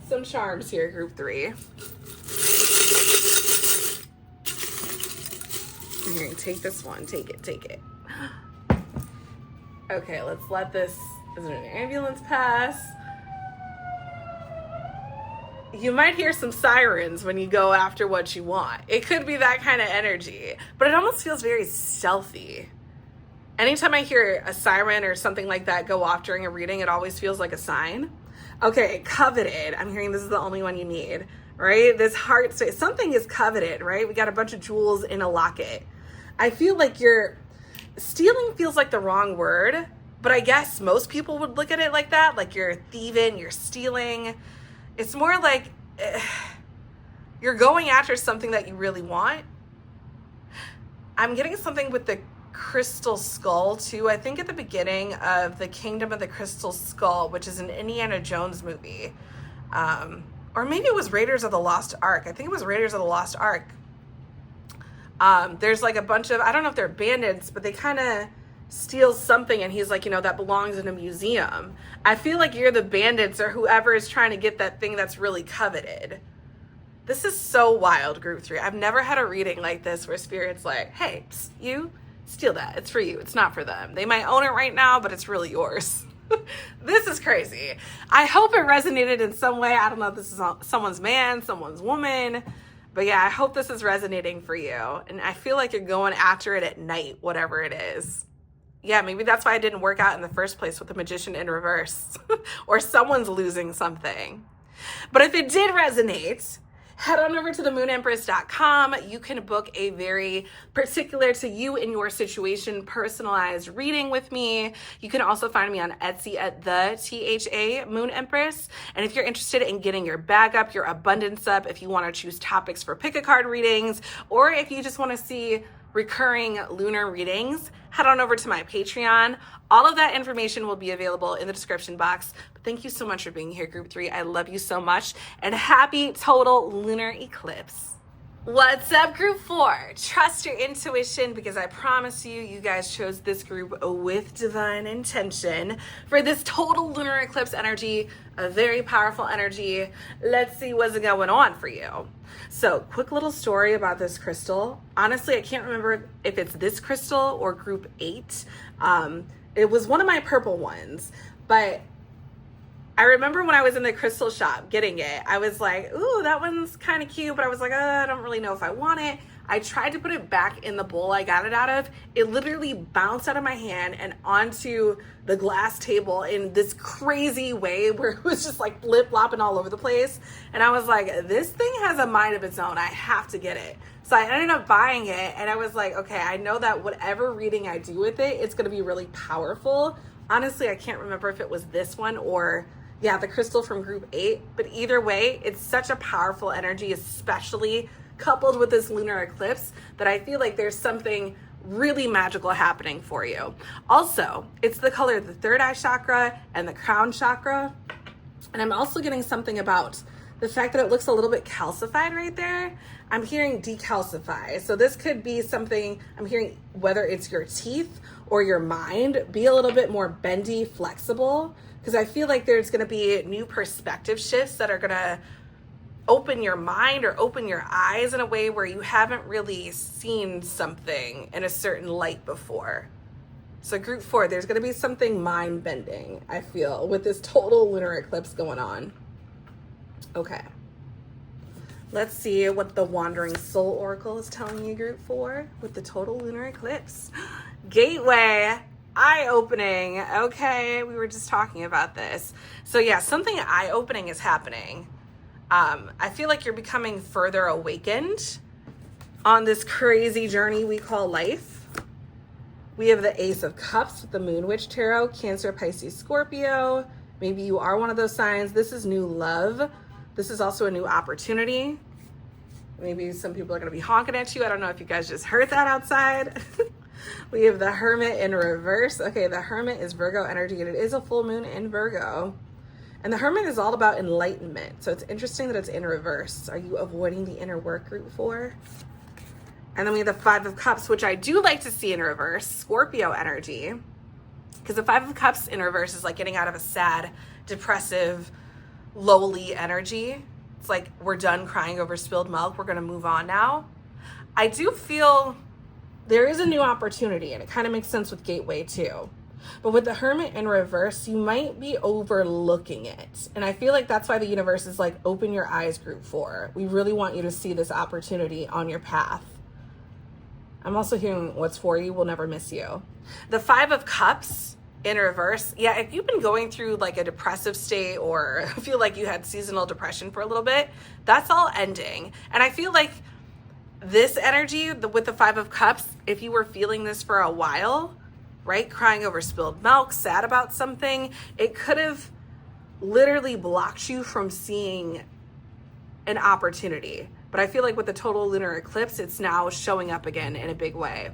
some charms here, group 3. Here, take this one. Take it. Okay, let's let this, is it an ambulance pass? You might hear some sirens when you go after what you want. It could be that kind of energy, but it almost feels very stealthy. Anytime I hear a siren or something like that go off during a reading, it always feels like a sign. Okay, coveted. I'm hearing this is the only one you need, right? This heart space, something is coveted, right? We got a bunch of jewels in a locket. I feel like stealing feels like the wrong word, but I guess most people would look at it like that. Like you're thieving, you're stealing. It's more like you're going after something that you really want. I'm getting something with the crystal skull too. I think at the beginning of the Kingdom of the Crystal Skull, which is an Indiana Jones movie, or maybe it was Raiders of the Lost Ark. I think it was Raiders of the Lost Ark. There's like a bunch of, I don't know if they're bandits, but they kind of steal something, and he's like, that belongs in a museum. I feel like you're the bandits or whoever is trying to get that thing that's really coveted. This is so wild, group 3. I've never had a reading like this where Spirit's like, hey, psst, you steal that. It's for you. It's not for them. They might own it right now, but it's really yours. This is crazy. I hope it resonated in some way. I don't know if this is someone's man, someone's woman, but yeah, I hope this is resonating for you. And I feel like you're going after it at night, whatever it is. Yeah, maybe that's why it didn't work out in the first place with the Magician in reverse, or someone's losing something. But if it did resonate, head on over to themoonempress.com. You can book a very particular to you and your situation personalized reading with me. You can also find me on Etsy at the THA Moon Empress. And if you're interested in getting your bag up, your abundance up, if you want to choose topics for pick a card readings, or if you just want to see recurring lunar readings, head on over to my Patreon. All of that information will be available in the description box. But thank you so much for being here, group 3. I love you so much, and happy total lunar eclipse. What's up, group 4? Trust your intuition, because I promise you guys chose this group with divine intention for this total lunar eclipse energy, a very powerful energy. Let's see what's going on for you. So, quick little story about this crystal. Honestly, I can't remember if it's this crystal or group 8. It was one of my purple ones, but I remember when I was in the crystal shop getting it, I was like, ooh, that one's kind of cute, but I was like, I don't really know if I want it. I tried to put it back in the bowl I got it out of. It literally bounced out of my hand and onto the glass table in this crazy way where it was just like flip-flopping all over the place. And I was like, this thing has a mind of its own. I have to get it. So I ended up buying it, and I was like, okay, I know that whatever reading I do with it, it's going to be really powerful. Honestly, I can't remember if it was this one or the crystal from group 8, but either way, it's such a powerful energy, especially coupled with this lunar eclipse, that I feel like there's something really magical happening for you. Also, it's the color of the third eye chakra and the crown chakra. And I'm also getting something about the fact that it looks a little bit calcified right there. I'm hearing decalcify. So this could be something, I'm hearing whether it's your teeth or your mind, be a little bit more bendy, flexible, because I feel like there's going to be new perspective shifts that are going to open your mind or open your eyes in a way where you haven't really seen something in a certain light before. So group 4, there's going to be something mind bending, I feel, with this total lunar eclipse going on. Okay. Let's see what the Wandering Soul Oracle is telling you, group 4, with the total lunar eclipse. Gateway, eye-opening. Okay, we were just talking about this. So yeah, something eye-opening is happening. I feel like you're becoming further awakened on this crazy journey we call life. We have the Ace of Cups with the Moon Witch Tarot, Cancer, Pisces, Scorpio. Maybe you are one of those signs. This is new love. This is also a new opportunity. Maybe some people are going to be honking at you. I don't know if you guys just heard that outside. We have the Hermit in reverse. Okay, the Hermit is Virgo energy, and it is a full moon in Virgo. And the Hermit is all about enlightenment. So it's interesting that it's in reverse. Are you avoiding the inner work, group 4? And then we have the Five of Cups, which I do like to see in reverse, Scorpio energy. Because the Five of Cups in reverse is like getting out of a sad, depressive, lowly energy. It's like, we're done crying over spilled milk. We're going to move on now. I do feel there is a new opportunity, and it kind of makes sense with Gateway too. But with the Hermit in reverse, you might be overlooking it. And I feel like that's why the universe is like, open your eyes, group 4. We really want you to see this opportunity on your path. I'm also hearing what's for you will never miss you. The Five of Cups in reverse. Yeah, if you've been going through like a depressive state or feel like you had seasonal depression for a little bit, that's all ending. And I feel like this energy with the Five of Cups, if you were feeling this for a while, right, crying over spilled milk, sad about something, it could have literally blocked you from seeing an opportunity. But I feel like with the total lunar eclipse, it's now showing up again in a big way.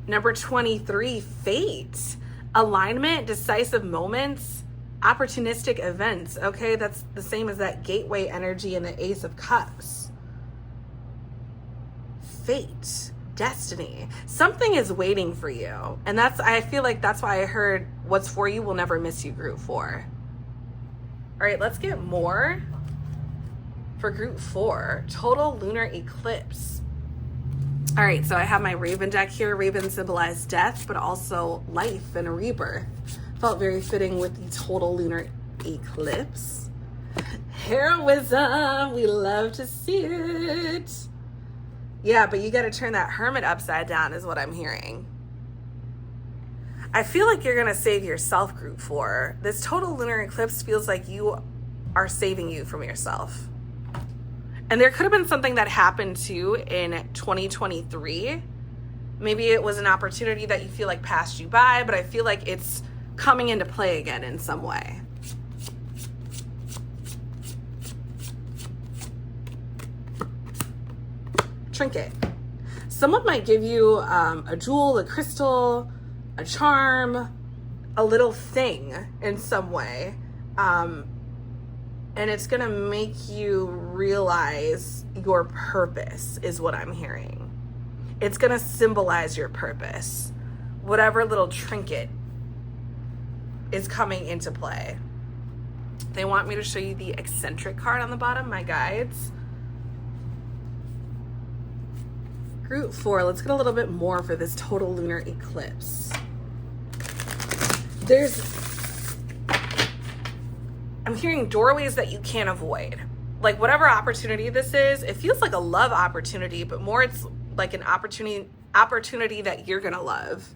Number 23, fate, alignment, decisive moments, opportunistic events. Okay, that's the same as that gateway energy and the Ace of Cups. Fate, destiny. Something is waiting for you. And I feel like that's why I heard what's for you will never miss you, group 4. All right, let's get more for group 4, total lunar eclipse. All right, so I have my Raven deck here. Raven symbolized death, but also life and a rebirth. Felt very fitting with the total lunar eclipse. Heroism, we love to see it. Yeah, but you got to turn that Hermit upside down is what I'm hearing. I feel like you're going to save yourself, group 4. This total lunar eclipse feels like you are saving you from yourself. And there could have been something that happened too in 2023. Maybe it was an opportunity that you feel like passed you by, but I feel like it's coming into play again in some way. Trinket. Someone might give you a jewel, a crystal, a charm, a little thing in some way. And it's going to make you realize your purpose is what I'm hearing. It's going to symbolize your purpose. Whatever little trinket is coming into play. They want me to show you the eccentric card on the bottom, my guides. Group 4, let's get a little bit more for this total lunar eclipse. I'm hearing doorways that you can't avoid. Like whatever opportunity this is, it feels like a love opportunity, but more it's like an opportunity that you're gonna love.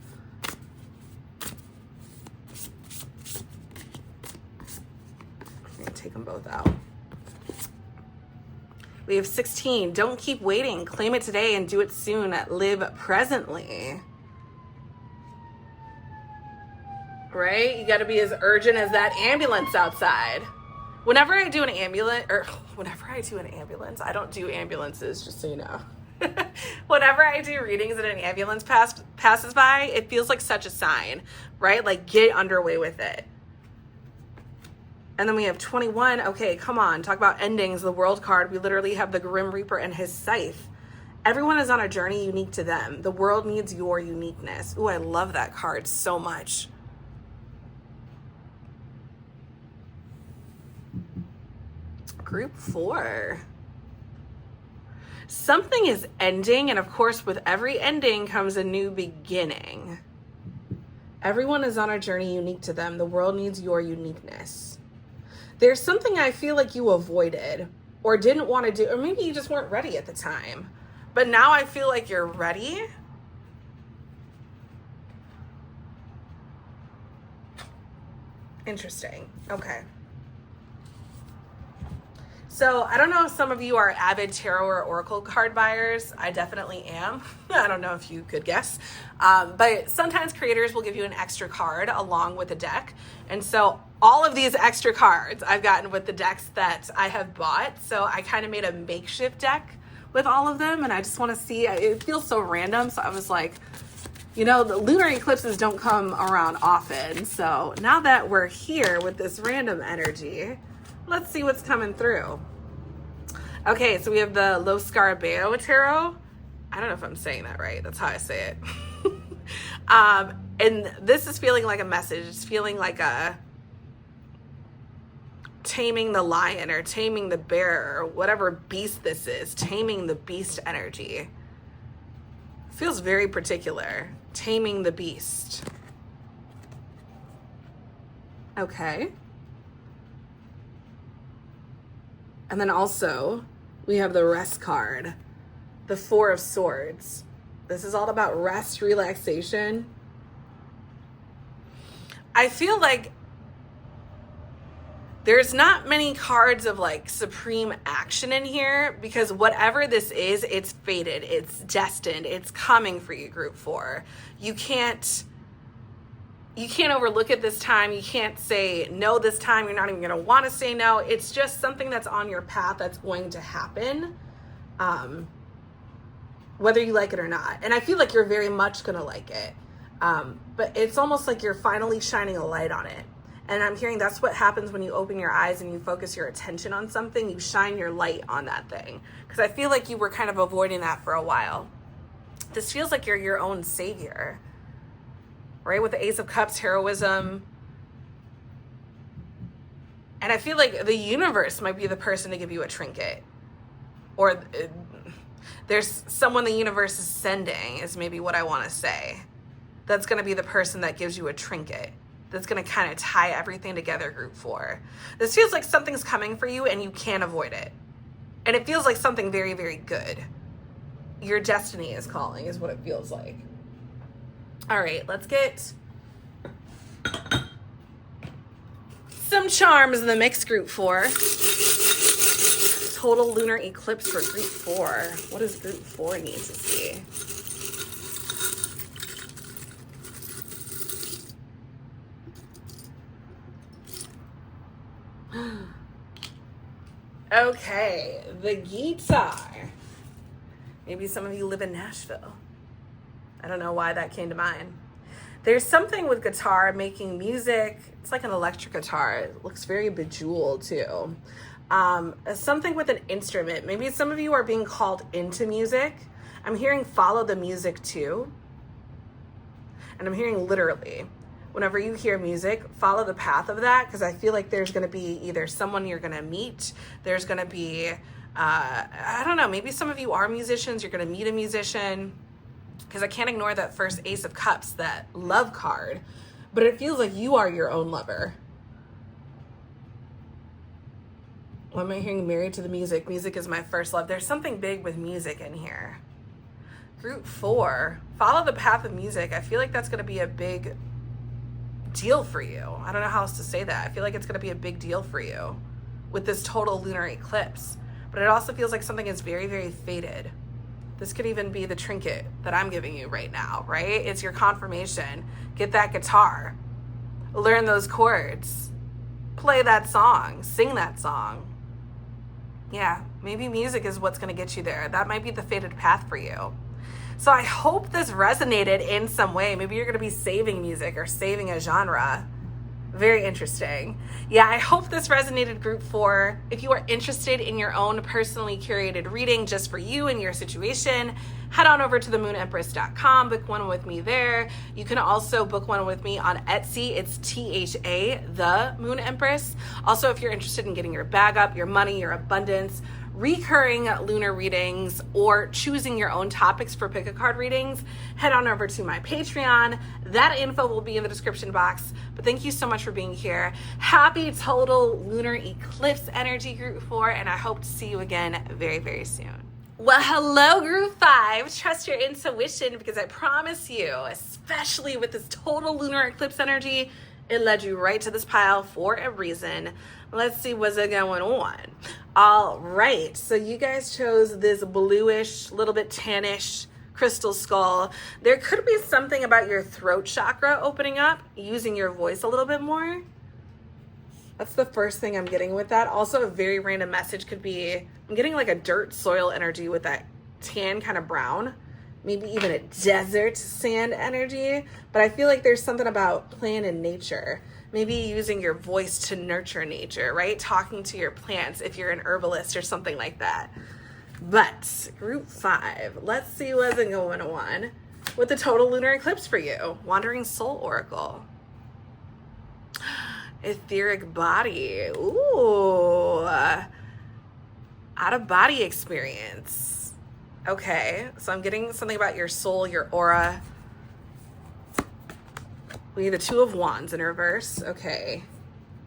I'm gonna take them both out. We have 16. Don't keep waiting. Claim it today and do it soon. Live presently. Right? You got to be as urgent as that ambulance outside. Whenever I do an ambulance, I don't do ambulances, just so you know. Whenever I do readings and an ambulance passes by, it feels like such a sign, right? Like, get underway with it. And then we have 21. Okay, come on. Talk about endings. The World card. We literally have the Grim Reaper and his scythe. Everyone is on a journey unique to them. The world needs your uniqueness. Ooh, I love that card so much. Group 4. Something is ending, and of course, with every ending comes a new beginning. Everyone is on a journey unique to them. The world needs your uniqueness. There's something I feel like you avoided or didn't want to do, or maybe you just weren't ready at the time. But now I feel like you're ready. Interesting. Okay. So I don't know if some of you are avid tarot or oracle card buyers. I definitely am. I don't know if you could guess. But sometimes creators will give you an extra card along with a deck. And so all of these extra cards I've gotten with the decks that I have bought. So I kind of made a makeshift deck with all of them. And I just want to see, it feels so random. So I was like, you know, the lunar eclipses don't come around often. So now that we're here with this random energy, let's see what's coming through. Okay, so we have the Lo Scarabeo Tarot. I don't know if I'm saying that right. That's how I say it. And this is feeling like a message. It's feeling like a taming the lion or taming the bear or whatever beast this is. Taming the beast energy. Feels very particular. Taming the beast. Okay. And then also, we have the rest card, the Four of Swords. This is all about rest, relaxation. I feel like there's not many cards of like supreme action in here because whatever this is, it's fated, it's destined, it's coming for you, Group 4. You can't overlook it this time. You can't say no this time. You're not even going to want to say no. It's just something that's on your path that's going to happen, whether you like it or not. And I feel like you're very much going to like it. But it's almost like you're finally shining a light on it. And I'm hearing that's what happens when you open your eyes and you focus your attention on something. You shine your light on that thing. Because I feel like you were kind of avoiding that for a while. This feels like you're your own savior. Right, with the Ace of Cups, heroism. And I feel like the universe might be the person to give you a trinket. Or there's someone the universe is sending, is maybe what I want to say. That's going to be the person that gives you a trinket. That's going to kind of tie everything together, Group 4. This feels like something's coming for you and you can't avoid it. And it feels like something very, very good. Your destiny is calling, is what it feels like. All right, let's get some charms in the mix, Group 4. Total lunar eclipse for Group 4. What does Group 4 need to see? Okay, the guitar. Maybe some of you live in Nashville. I don't know why that came to mind. There's something with guitar making music. It's like an electric guitar. It looks very bejeweled too. Something with an instrument. Maybe some of you are being called into music. I'm hearing follow the music too. And I'm hearing literally, whenever you hear music, follow the path of that, because I feel like there's going to be either someone you're going to meet. There's going to be, I don't know, maybe some of you are musicians. You're going to meet a musician. Because I can't ignore that first Ace of Cups, that love card. But it feels like you are your own lover. Why am I hearing married to the music? Music is my first love. There's something big with music in here. Group 4, follow the path of music. I feel like that's going to be a big deal for you. I don't know how else to say that. I feel like it's going to be a big deal for you with this total lunar eclipse. But it also feels like something is very, very fated. This could even be the trinket that I'm giving you right now, right? It's your confirmation. Get that guitar. Learn those chords. Play that song. Sing that song. Yeah, maybe music is what's going to get you there. That might be the fated path for you. So I hope this resonated in some way. Maybe you're going to be saving music or saving a genre. Very interesting. Yeah, I hope this resonated, group 4. If you are interested in your own personally curated reading just for you and your situation, head on over to themoonempress.com, book one with me there. You can also book one with me on Etsy. It's THA, The Moon Empress. Also, if you're interested in getting your bag up, your money, your abundance, recurring lunar readings, or choosing your own topics for pick a card readings, head on over to my Patreon. That info will be in the description box. But thank you so much for being here. Happy total lunar eclipse energy, group 4, and I hope to see you again very, very soon. Well, hello, group 5. Trust your intuition, because I promise you, especially with this total lunar eclipse energy, it led you right to this pile for a reason. Let's see what's going on. All right, so you guys chose this bluish, little bit tannish crystal skull. There could be something about your throat chakra opening up, using your voice a little bit more. That's the first thing I'm getting with that. Also, a very random message could be, I'm getting like a dirt soil energy with that tan kind of brown. Maybe even a desert sand energy. But I feel like there's something about plant and nature. Maybe using your voice to nurture nature, right? Talking to your plants if you're an herbalist or something like that. But group 5, let's see what's going on with the total lunar eclipse for you. Wandering Soul Oracle. Etheric body. Ooh. Out of body experience. Okay, so I'm getting something about your soul, your aura. We have the 2 of Wands in reverse. Okay.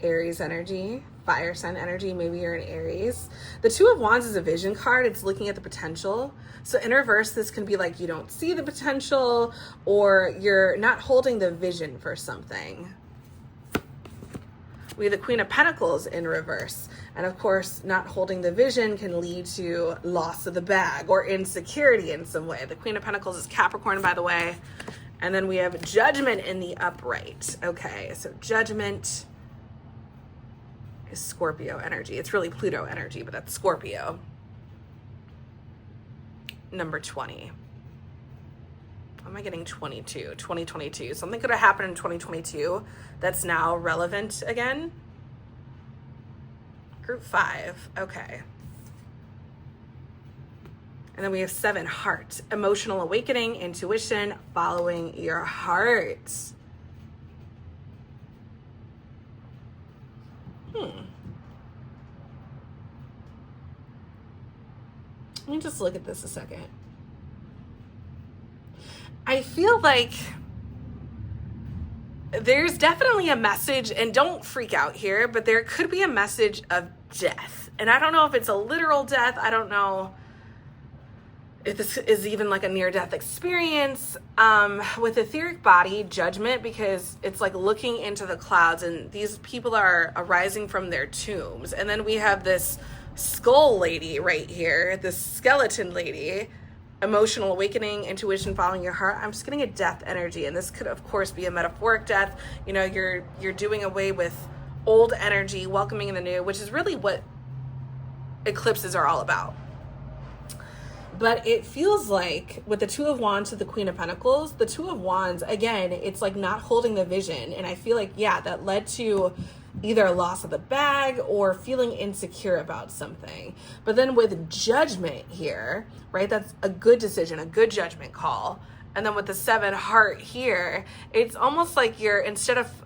Aries energy, fire sign energy. Maybe you're an Aries. The 2 of Wands is a vision card. It's looking at the potential. So in reverse, this can be like you don't see the potential, or you're not holding the vision for something. We have the Queen of Pentacles in reverse. And of course, not holding the vision can lead to loss of the bag or insecurity in some way. The Queen of Pentacles is Capricorn, by the way. And then we have Judgment in the upright. Okay, so Judgment is Scorpio energy. It's really Pluto energy, but that's Scorpio. Number 20. Why am I getting 22? 2022. Something could have happened in 2022 that's now relevant again. Group 5. Okay. And then we have 7, heart. Emotional awakening, intuition, following your heart. Let me just look at this a second. I feel like there's definitely a message, and don't freak out here, but there could be a message of death. And I don't know if it's a literal death. I don't know if this is even like a near-death experience. With etheric body, Judgment, because it's like looking into the clouds, and these people are arising from their tombs. And then we have this skull lady right here, this skeleton lady. Emotional awakening, intuition, following your heart. I'm just getting a death energy, and this could of course be a metaphoric death. You know, you're doing away with old energy, welcoming in the new, which is really what eclipses are all about. But it feels like with the 2 of Wands to the Queen of Pentacles, the 2 of Wands, again, it's like not holding the vision. And I feel like, yeah, that led to either a loss of the bag or feeling insecure about something. But then with Judgment here, right, that's a good decision, a good judgment call. And then with the 7 heart here, it's almost like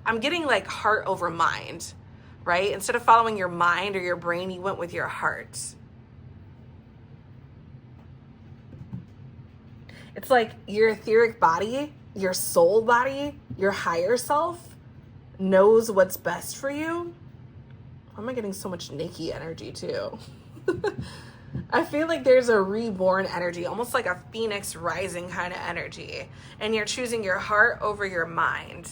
I'm getting like heart over mind, right? Instead of following your mind or your brain, you went with your heart. It's like your etheric body, your soul body, your higher self knows what's best for you. Why am I getting so much Nikki energy too? I feel like there's a reborn energy, almost like a phoenix rising kind of energy. And you're choosing your heart over your mind,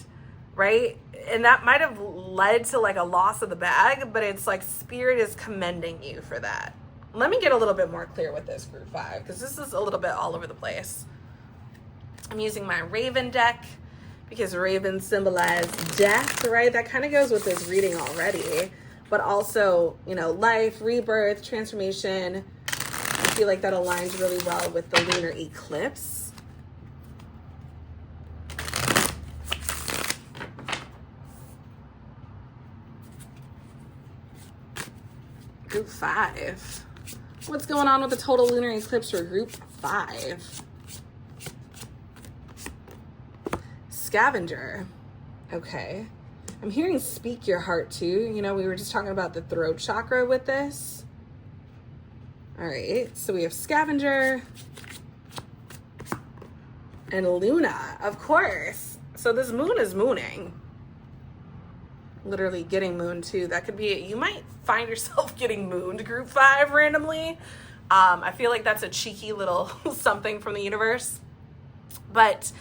right? And that might have led to like a loss of the bag, but it's like spirit is commending you for that. Let me get a little bit more clear with this group 5, because this is a little bit all over the place. I'm using my Raven deck because ravens symbolize death, right? That kind of goes with this reading already. but also, you know, life, rebirth, transformation. I feel like that aligns really well with the lunar eclipse. Group 5. What's going on with the total lunar eclipse for group 5? Scavenger. Okay. I'm hearing speak your heart too. You know, we were just talking about the throat chakra with this. All right. So we have Scavenger and Luna, of course. So this moon is mooning. Literally getting mooned too. That could be, you might find yourself getting mooned group 5 randomly. I feel like that's a cheeky little something from the universe. But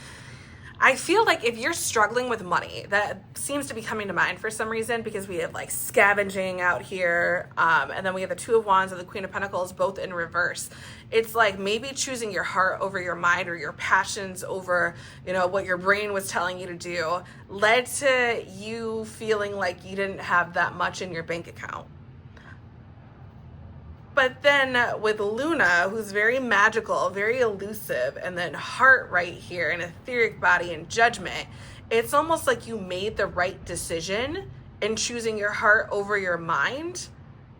I feel like if you're struggling with money, that seems to be coming to mind for some reason, because we have like scavenging out here. And then we have the Two of Wands and the Queen of Pentacles both in reverse. It's like maybe choosing your heart over your mind, or your passions over, you know, what your brain was telling you to do, led to you feeling like you didn't have that much in your bank account. But then with Luna, who's very magical, very elusive, and then heart right here, and etheric body and judgment, it's almost like you made the right decision in choosing your heart over your mind,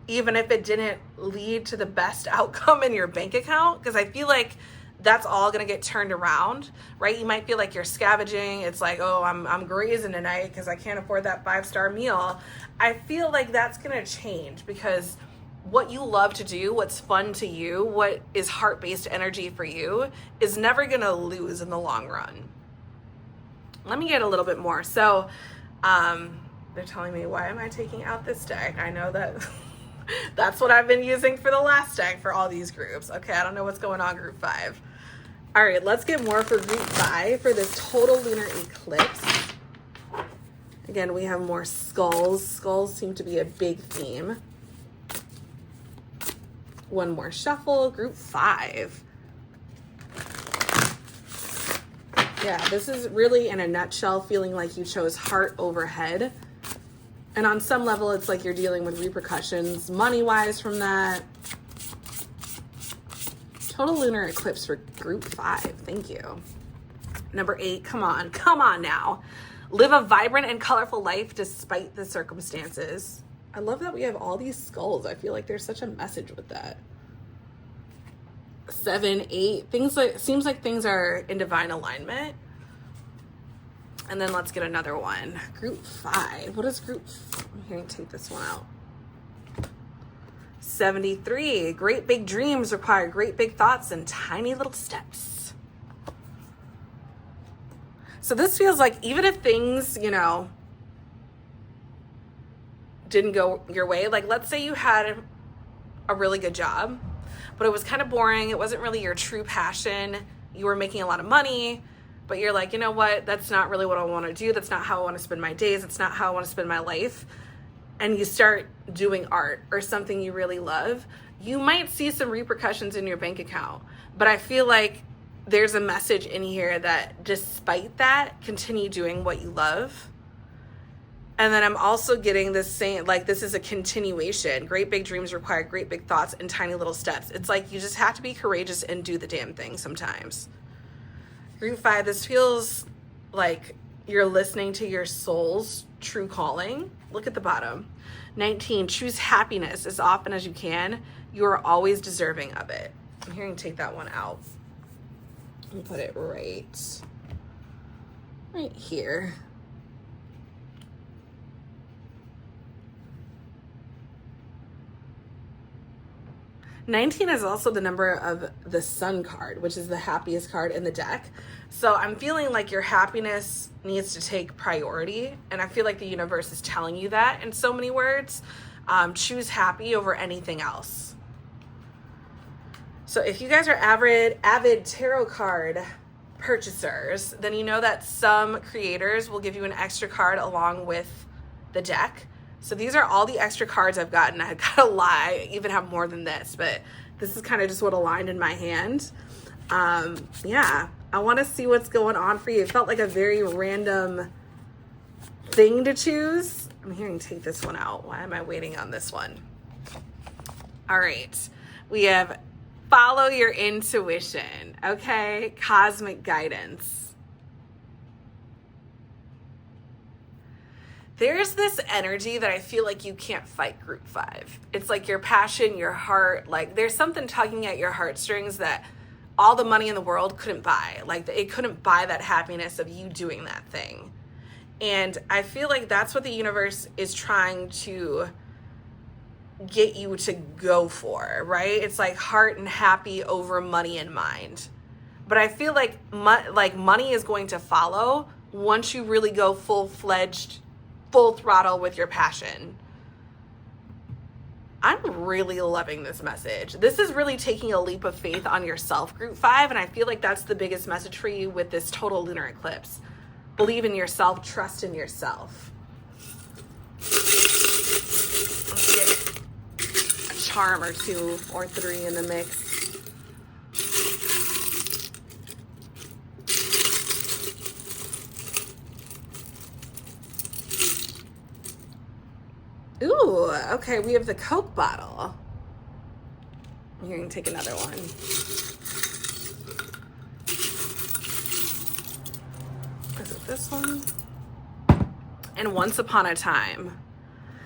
even if it didn't lead to the best outcome in your bank account. Because I feel like that's all going to get turned around, right? You might feel like you're scavenging. It's like, oh, I'm grazing tonight because I can't afford that 5-star meal. I feel like that's going to change, because what you love to do, what's fun to you, what is heart-based energy for you is never going to lose in the long run. Let me get a little bit more. So they're telling me, why am I taking out this deck? I know that that's what I've been using for the last deck for all these groups. Okay, I don't know what's going on, group 5. All right, let's get more for group 5 for this total lunar eclipse. Again, we have more skulls. Skulls seem to be a big theme. One more shuffle, group 5. Yeah, this is really, in a nutshell, feeling like you chose heart over head. And on some level, it's like you're dealing with repercussions money-wise from that. Total lunar eclipse for group 5. Thank you. Number 8, come on now. Live a vibrant and colorful life despite the circumstances. I love that we have all these skulls. I feel like there's such a message with that. 7, 8, seems like things are in divine alignment. And then let's get another one. Group 5. What is group? I'm going to take this one out. 73. Great big dreams require great big thoughts and tiny little steps. So this feels like even if things, you know, didn't go your way, like let's say you had a really good job, but it was kind of boring. It wasn't really your true passion. You were making a lot of money, but you're like, you know what? That's not really what I want to do. That's not how I want to spend my days. It's not how I want to spend my life. And you start doing art or something you really love. You might see some repercussions in your bank account, but I feel like there's a message in here that despite that, continue doing what you love. And then I'm also getting this saying, like, this is a continuation. Great big dreams require great big thoughts and tiny little steps. It's like you just have to be courageous and do the damn thing sometimes. Group 5, this feels like you're listening to your soul's true calling. Look at the bottom. 19, choose happiness as often as you can. You are always deserving of it. I'm hearing take that one out and put it right here. $19 is also the number of the Sun card, which is the happiest card in the deck. So I'm feeling like your happiness needs to take priority. And I feel like the universe is telling you that in so many words. Choose happy over anything else. So if you guys are avid tarot card purchasers, then you know that some creators will give you an extra card along with the deck. So these are all the extra cards I've gotten. I gotta lie, I even have more than this, but this is kind of just what aligned in my hand. Yeah, I want to see what's going on for you. It felt like a very random thing to choose. I'm hearing take this one out. Why am I waiting on this one? All right. We have follow your intuition. Okay. Cosmic guidance. There's this energy that I feel like you can't fight group 5. It's like your passion, your heart, like there's something tugging at your heartstrings that all the money in the world couldn't buy. Like it couldn't buy that happiness of you doing that thing. And I feel like that's what the universe is trying to get you to go for, right? It's like heart and happy over money and mind. But I feel like money is going to follow once you really go full-fledged, full throttle with your passion. I'm really loving this message. This is really taking a leap of faith on yourself, group 5, and I feel like that's the biggest message for you with this total lunar eclipse. Believe in yourself, trust in yourself. Let's get a charm or 2 or 3 in the mix. Ooh, okay, we have the Coke bottle. Here, you can take another one. Is it this one? And Once Upon a Time.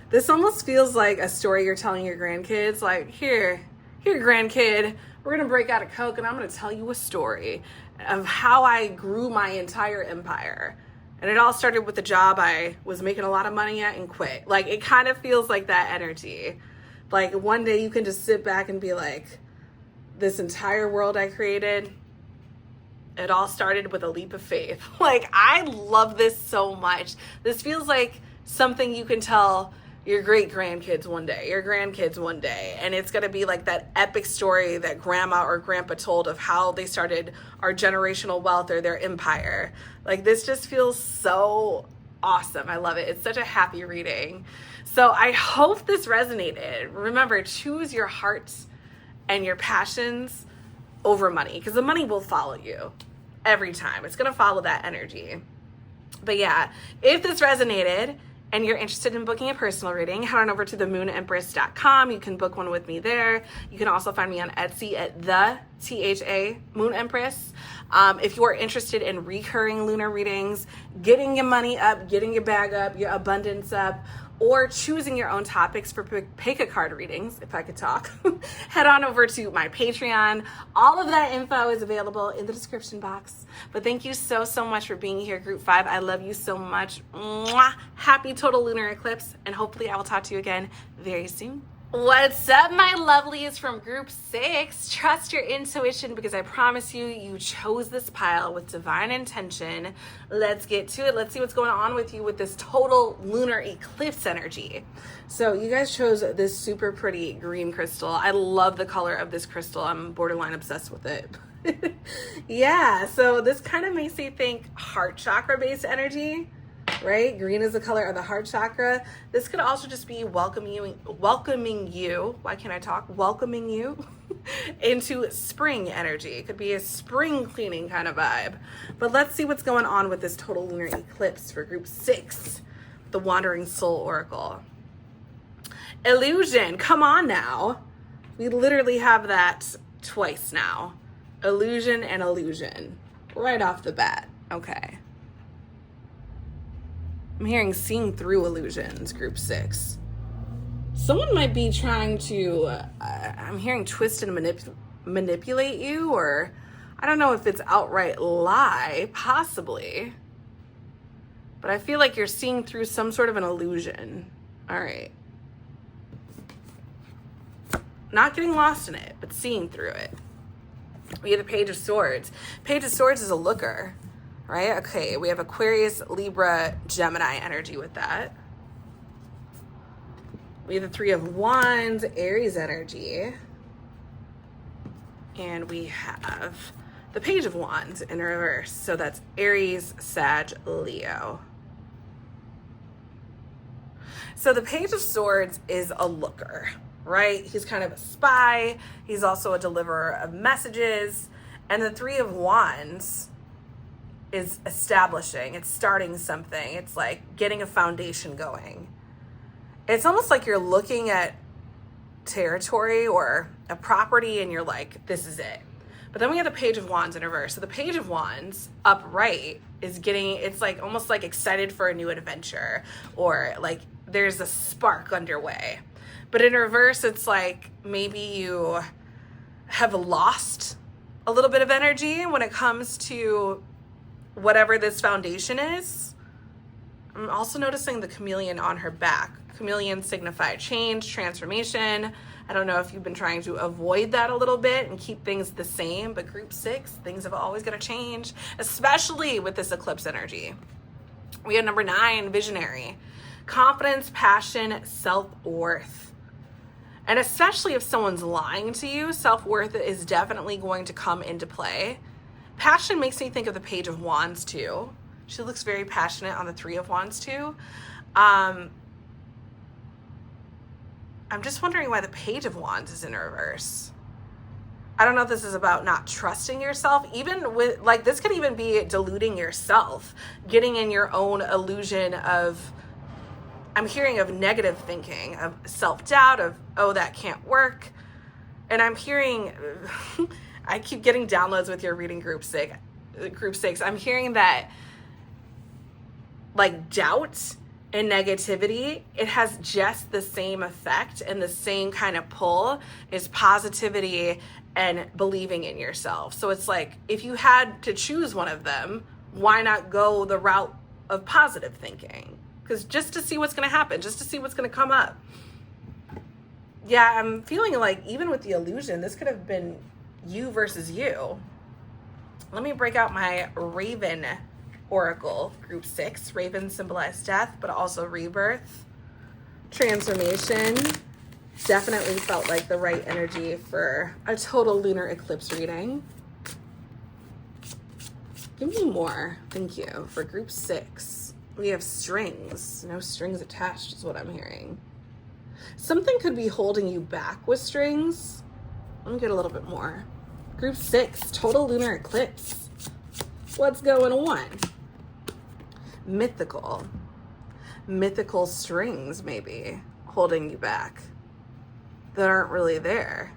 This almost feels like a story you're telling your grandkids. Like, here, grandkid, we're gonna break out a Coke and I'm gonna tell you a story of how I grew my entire empire. And it all started with the job I was making a lot of money at and quit. Like, it kind of feels like that energy. Like, one day you can just sit back and be like, this entire world I created, it all started with a leap of faith. Like, I love this so much. This feels like something you can tell your great-grandkids one day, your grandkids one day. And it's going to be like that epic story that grandma or grandpa told of how they started our generational wealth or their empire. Like, this just feels so awesome. I love it. It's such a happy reading. So I hope this resonated. Remember, choose your heart and your passions over money, because the money will follow you every time. It's going to follow that energy. But yeah, if this resonated and you're interested in booking a personal reading, head on over to themoonempress.com. You can book one with me there. You can also find me on Etsy at the THA Moon Empress. If you are interested in recurring lunar readings, getting your money up, getting your bag up, your abundance up, or choosing your own topics for pick a card readings, if I could talk, head on over to my Patreon. All of that info is available in the description box. But thank you so, so much for being here, Group 5. I love you so much. Mwah! Happy total lunar eclipse, and hopefully I will talk to you again very soon. What's up, my lovelies from Group 6? Trust your intuition, because I promise you, you chose this pile with divine intention. Let's get to it. Let's see what's going on with you with this total lunar eclipse energy. So you guys chose this super pretty green crystal. I love the color of this crystal. I'm borderline obsessed with it. Yeah, so this kind of makes me think heart chakra based energy. Right? Green is the color of the heart chakra. This could also just be welcoming you. Why can't I talk? Welcoming you into spring energy. It could be a spring cleaning kind of vibe. But let's see what's going on with this total lunar eclipse for Group 6, the Wandering Soul Oracle. Illusion. Come on now. We literally have that twice now. Illusion and illusion. Right off the bat. Okay. I'm hearing seeing through illusions, Group 6. Someone might be trying to, I'm hearing twist and manipulate you, or I don't know if it's outright lie, possibly. But I feel like you're seeing through some sort of an illusion. All right. Not getting lost in it, but seeing through it. We have the Page of Swords. Page of Swords is a looker. Right? Okay, we have Aquarius, Libra, Gemini energy with that. We have the Three of Wands, Aries energy. And we have the Page of Wands in reverse. So that's Aries, Sag, Leo. So the Page of Swords is a looker, right? He's kind of a spy. He's also a deliverer of messages. And the Three of Wands is establishing, it's starting something, it's like getting a foundation going. It's almost like you're looking at territory or a property and you're like, this is it. But then we have the Page of Wands in reverse. So the Page of Wands upright is getting, it's like almost like excited for a new adventure, or like there's a spark underway. But in reverse, it's like maybe you have lost a little bit of energy when it comes to whatever this foundation is. I'm also noticing the chameleon on her back. Chameleon signify change, transformation. I don't know if you've been trying to avoid that a little bit and keep things the same, but group 6, things have always got to change, especially with this eclipse energy. We have number 9, visionary. Confidence, passion, self-worth. And especially if someone's lying to you, self-worth is definitely going to come into play. Passion makes me think of the Page of Wands too. She looks very passionate on the 3 of Wands too. I'm just wondering why the Page of Wands is in reverse. I don't know if this is about not trusting yourself. Even with, like, this could even be deluding yourself, getting in your own illusion of, I'm hearing of negative thinking, of self-doubt, of, oh, that can't work. And I'm hearing, I keep getting downloads with your reading group 6. I'm hearing that, like, doubt and negativity, it has just the same effect and the same kind of pull as positivity and believing in yourself. So it's like, if you had to choose one of them, why not go the route of positive thinking? Because just to see what's going to happen, just to see what's going to come up. Yeah, I'm feeling like even with the illusion, this could have been you versus you. Let me break out my Raven Oracle, group 6. Raven symbolize death, but also rebirth, transformation. Definitely felt like the right energy for a total lunar eclipse reading. Give me more, thank you, for group 6. We have strings. No strings attached is what I'm hearing. Something could be holding you back with strings. Let me get a little bit more. Group 6, total lunar eclipse. What's going on? Mythical strings maybe holding you back that aren't really there.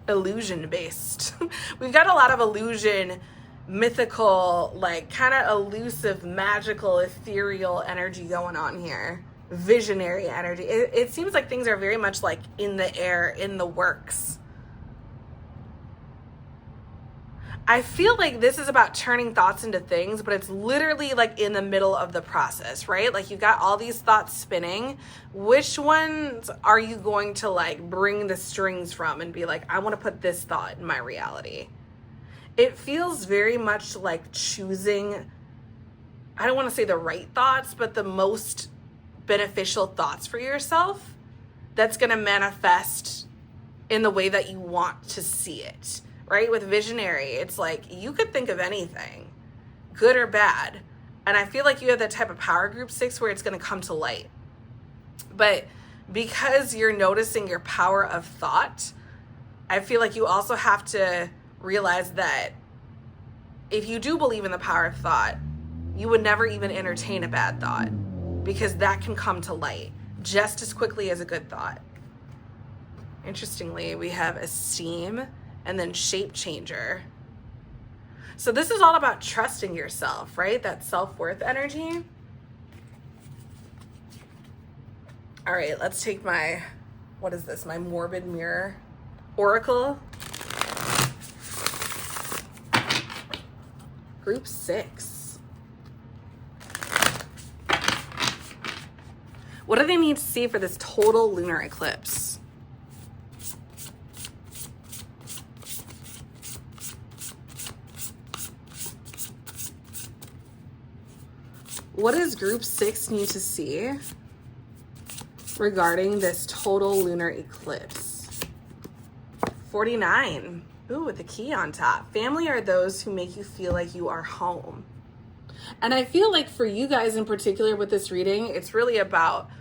Illusion based. We've got a lot of illusion, mythical, like kind of elusive, magical, ethereal energy going on here. Visionary energy. It seems like things are very much like in the air, in the works. I feel like this is about turning thoughts into things, but it's literally like in the middle of the process, right? Like you got all these thoughts spinning. Which ones are you going to like bring the strings from and be like, I want to put this thought in my reality? It feels very much like choosing, I don't want to say the right thoughts, but the most beneficial thoughts for yourself that's going to manifest in the way that you want to see it. Right? With visionary, it's like you could think of anything, good or bad. And I feel like you have that type of power, group 6, where it's going to come to light. But because you're noticing your power of thought, I feel like you also have to realize that if you do believe in the power of thought, you would never even entertain a bad thought, because that can come to light just as quickly as a good thought. Interestingly, we have esteem and then shape changer. So this is all about trusting yourself, right? That self-worth energy. All right, let's take my, what is this? My morbid mirror oracle. Group 6. What do they need to see for this total lunar eclipse? What does group 6 need to see regarding this total lunar eclipse? 49. Ooh, with the key on top. Family are those who make you feel like you are home. And I feel like for you guys in particular with this reading, it's really about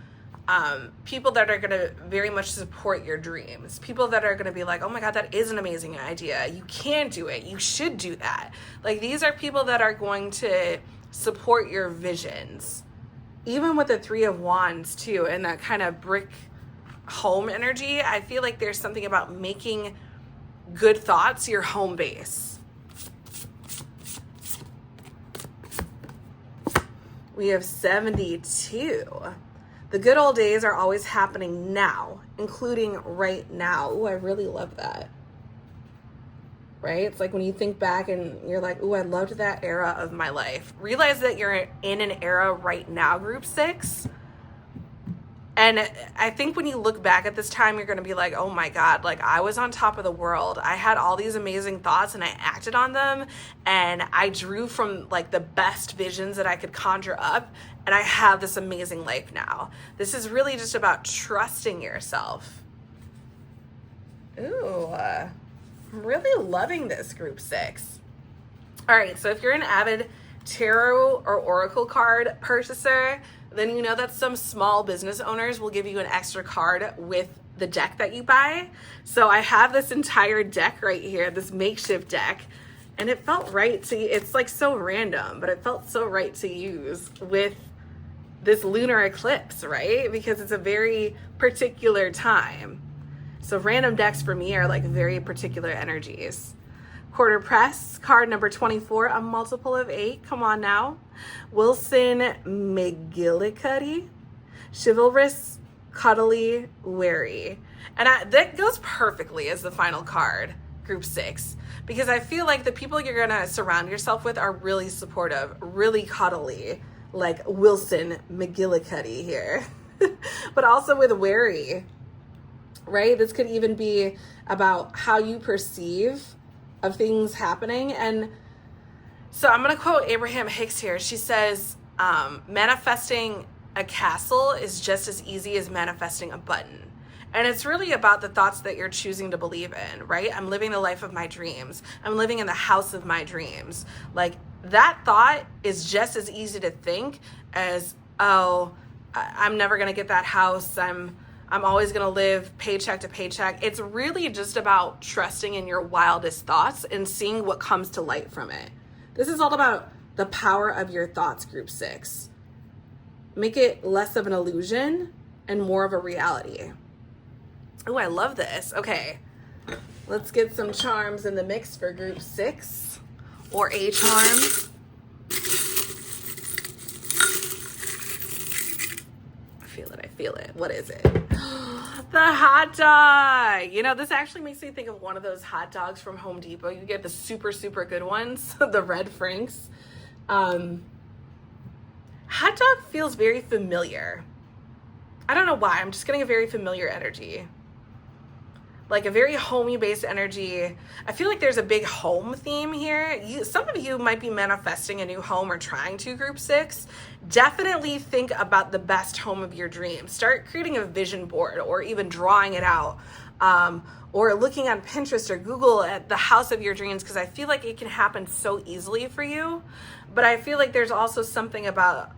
People that are going to very much support your dreams, people that are going to be like, oh my God, that is an amazing idea. You can do it. You should do that. Like, these are people that are going to support your visions. Even with the Three of Wands too, and that kind of brick home energy, I feel like there's something about making good thoughts your home base. We have 72. The good old days are always happening now, including right now. Oh, I really love that. Right? It's like when you think back and you're like, oh, I loved that era of my life. Realize that you're in an era right now, group 6. And I think when you look back at this time, you're going to be like, oh my God, like I was on top of the world. I had all these amazing thoughts and I acted on them. And I drew from like the best visions that I could conjure up. And I have this amazing life now. This is really just about trusting yourself. Ooh, I'm really loving this, group 6. All right, so if you're an avid tarot or oracle card purchaser, then you know that some small business owners will give you an extra card with the deck that you buy. So I have this entire deck right here, this makeshift deck, and it felt right to, it's like so random, but it felt so right to use with this lunar eclipse, right? Because it's a very particular time. So random decks for me are like very particular energies. Quarter press, card number 24, a multiple of 8. Come on now. Wilson McGillicuddy, chivalrous, cuddly, wary. And that goes perfectly as the final card, group 6, because I feel like the people you're going to surround yourself with are really supportive, really cuddly, like Wilson McGillicuddy here, but also with wary, right? This could even be about how you perceive of things happening. And so I'm going to quote Abraham Hicks here. She says, manifesting a castle is just as easy as manifesting a button. And it's really about the thoughts that you're choosing to believe in, right? I'm living the life of my dreams. I'm living in the house of my dreams. Like, that thought is just as easy to think as, oh, I'm never going to get that house. I'm always going to live paycheck to paycheck. It's really just about trusting in your wildest thoughts and seeing what comes to light from it. This is all about the power of your thoughts, group 6. Make it less of an illusion and more of a reality. Oh, I love this. Okay, let's get some charms in the mix for group 6, or a charm. I feel it. What is it? The hot dog. You know, this actually makes me think of one of those hot dogs from Home Depot. You get the super, super good ones, the red Franks. Hot dog feels very familiar. I don't know why. I'm just getting a very familiar energy. Like a very homey based energy. I feel like there's a big home theme here. Some of you might be manifesting a new home or trying to, group 6. Definitely think about the best home of your dreams. Start creating a vision board or even drawing it out. Or looking on Pinterest or Google at the house of your dreams, because I feel like it can happen so easily for you. But I feel like there's also something about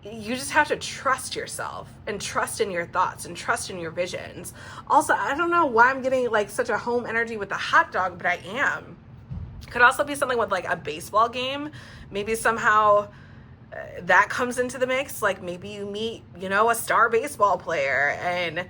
you just have to trust yourself and trust in your thoughts and trust in your visions. Also, I don't know why I'm getting like such a home energy with the hot dog, but I am. Could also be something with like a baseball game. Maybe somehow that comes into the mix. Like maybe you meet, you know, a star baseball player, and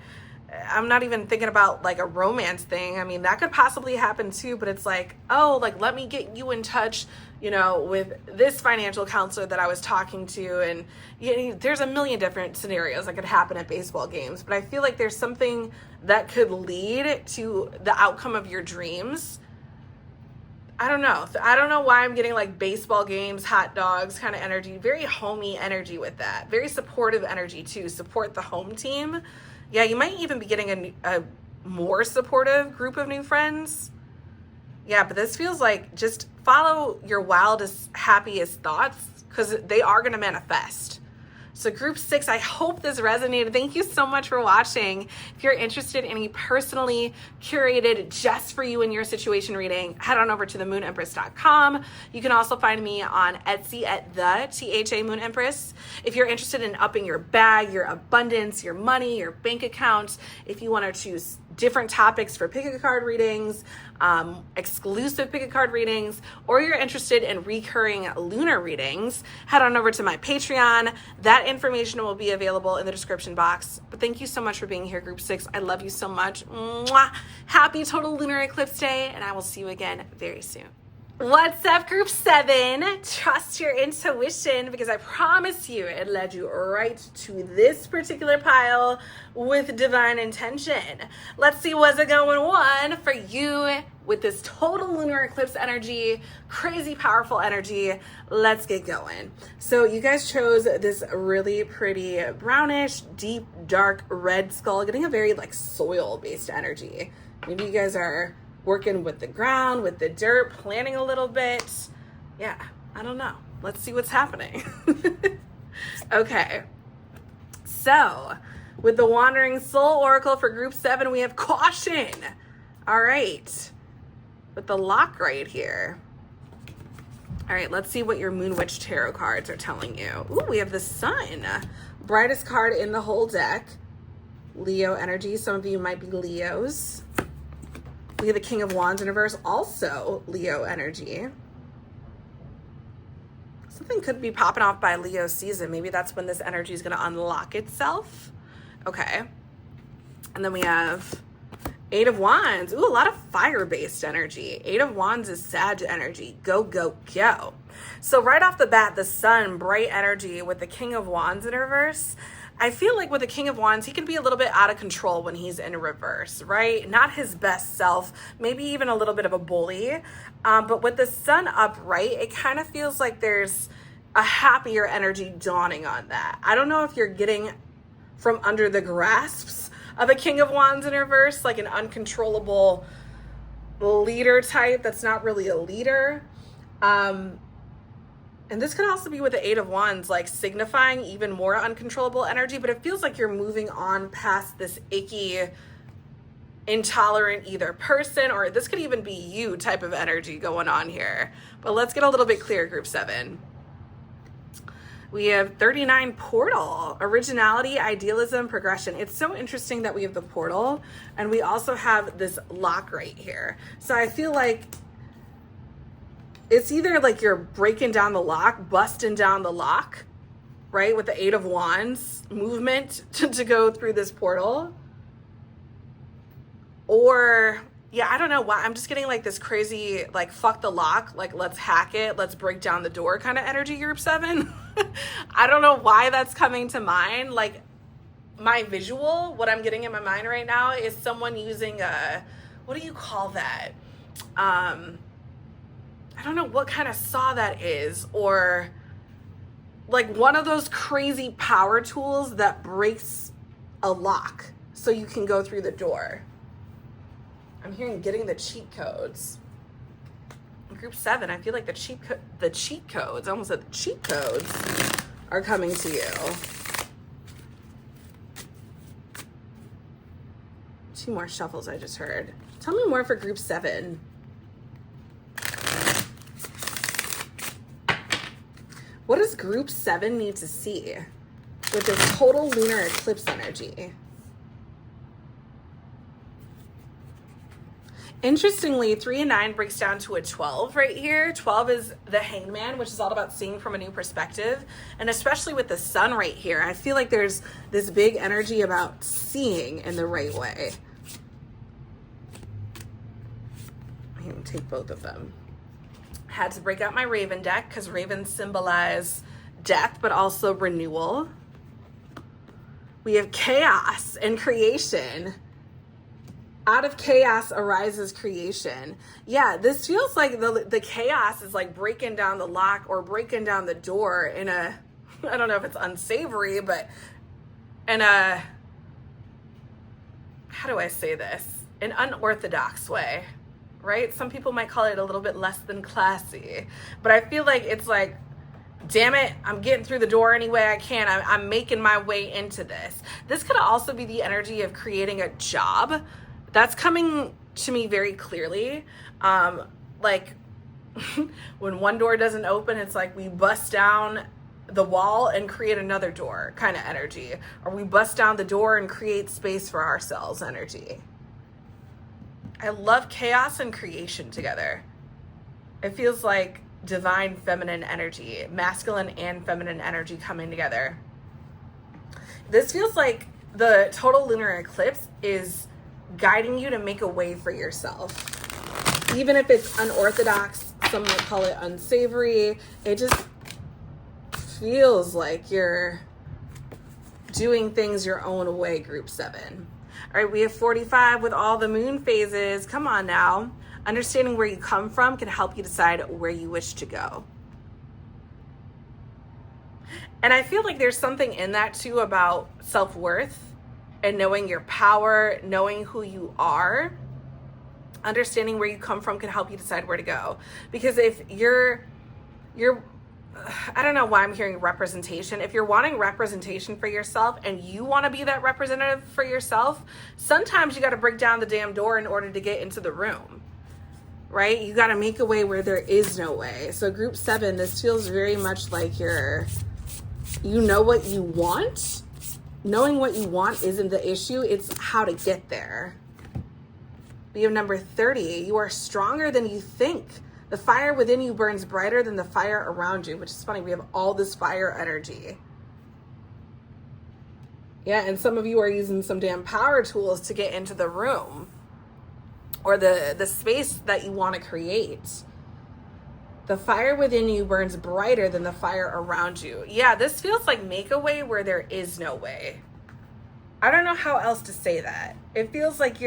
I'm not even thinking about like a romance thing. I mean, that could possibly happen too, but it's like, oh, like let me get you in touch, you know, with this financial counselor that I was talking to. And you know, there's a million different scenarios that could happen at baseball games, but I feel like there's something that could lead to the outcome of your dreams. I don't know. I don't know why I'm getting like baseball games, hot dogs kind of energy, very homey energy with that. Very supportive energy too. Support the home team. Yeah, you might even be getting a more supportive group of new friends. Yeah, but this feels like just follow your wildest, happiest thoughts, because they are going to manifest. So group 6, I hope this resonated. Thank you so much for watching. If you're interested in any personally curated just for you and your situation reading, head on over to themoonempress.com. You can also find me on Etsy at the THA Moon Empress. If you're interested in upping your bag, your abundance, your money, your bank account, if you want to choose different topics for pick a card readings, exclusive pick a card readings, or you're interested in recurring lunar readings, head on over to my Patreon. That information will be available in the description box. But thank you so much for being here, group 6. I love you so much. Mwah. Happy total lunar eclipse day, and I will see you again very soon. What's up, group 7? Trust your intuition, because I promise you it led you right to this particular pile with divine intention. Let's see what's it going on for you with this total lunar eclipse energy, crazy powerful energy. Let's get going. So you guys chose this really pretty brownish, deep, dark red skull, getting a very like soil based energy. Maybe you guys are working with the ground, with the dirt, planting a little bit. Yeah, I don't know. Let's see what's happening. Okay. So, with the Wandering Soul Oracle for group 7, we have caution. All right. With the lock right here. All right, let's see what your Moon Witch Tarot cards are telling you. Ooh, we have the Sun. Brightest card in the whole deck. Leo energy. Some of you might be Leos. We have the King of Wands in reverse, also Leo energy. Something could be popping off by Leo season. Maybe that's when this energy is going to unlock itself. Okay. And then we have 8 of Wands. Ooh, a lot of fire-based energy. 8 of Wands is Sag energy. Go, go, go. So right off the bat, the Sun, bright energy with the King of Wands in reverse. I feel like with the King of Wands, he can be a little bit out of control when he's in reverse, right? Not his best self, maybe even a little bit of a bully. But with the Sun upright, it kind of feels like there's a happier energy dawning on that. I don't know if you're getting from under the grasps of a King of Wands in reverse, like an uncontrollable leader type that's not really a leader. And this could also be with the 8 of Wands, like signifying even more uncontrollable energy, but it feels like you're moving on past this icky, intolerant either person, or this could even be you type of energy going on here. But let's get a little bit clearer, group 7. We have 39 portal, originality, idealism, progression. It's so interesting that we have the portal and we also have this lock right here. So I feel like it's either like you're breaking down the lock, busting down the lock, right? With the 8 of Wands movement to go through this portal. Or, yeah, I don't know why. I'm just getting like this crazy, like, fuck the lock. Like, let's hack it. Let's break down the door kind of energy, group 7. I don't know why that's coming to mind. Like, my visual, what I'm getting in my mind right now is someone using a, what do you call that? I don't know what kind of saw that is, or like one of those crazy power tools that breaks a lock so you can go through the door. I'm hearing getting the cheat codes. In group 7, I feel like the cheat codes, I almost said the cheat codes are coming to you. 2 more shuffles I just heard. Tell me more for group 7. What does group 7 need to see with this total lunar eclipse energy? Interestingly, 3 and 9 breaks down to a 12 right here. 12 is the Hangman, which is all about seeing from a new perspective. And especially with the Sun right here, I feel like there's this big energy about seeing in the right way. I'm going to take both of them. Had to break out my Raven deck because ravens symbolize death, but also renewal. We have chaos and creation. Out of chaos arises creation. Yeah, this feels like the chaos is like breaking down the lock or breaking down the door in a, I don't know if it's unsavory, but in a, how do I say this? An unorthodox way. Right? Some people might call it a little bit less than classy, but I feel like it's like damn it, I'm getting through the door any way I can. I'm making my way into this. This could also be the energy of creating a job. That's coming to me very clearly. Like when one door doesn't open, it's like we bust down the wall and create another door kind of energy. Or we bust down the door and create space for ourselves energy. I love chaos and creation together. It feels like divine feminine energy, masculine and feminine energy coming together. This feels like the total lunar eclipse is guiding you to make a way for yourself. Even if it's unorthodox, some might call it unsavory, it just feels like you're doing things your own way, group 7. All right, we have 45 with all the moon phases. Come on now. Understanding where you come from can help you decide where you wish to go. And I feel like there's something in that too about self-worth and knowing your power, knowing who you are. Understanding where you come from can help you decide where to go. Because if you're I don't know why I'm hearing representation. If you're wanting representation for yourself and you want to be that representative for yourself, sometimes you got to break down the damn door in order to get into the room, right? You got to make a way where there is no way. So group 7, this feels very much like you know what you want. Knowing what you want isn't the issue. It's how to get there. We have number 30. You are stronger than you think. The fire within you burns brighter than the fire around you, which is funny. We have all this fire energy. Yeah, and some of you are using some damn power tools to get into the room or the space that you want to create. The fire within you burns brighter than the fire around you. Yeah, this feels like make a way where there is no way. I don't know how else to say that. It feels like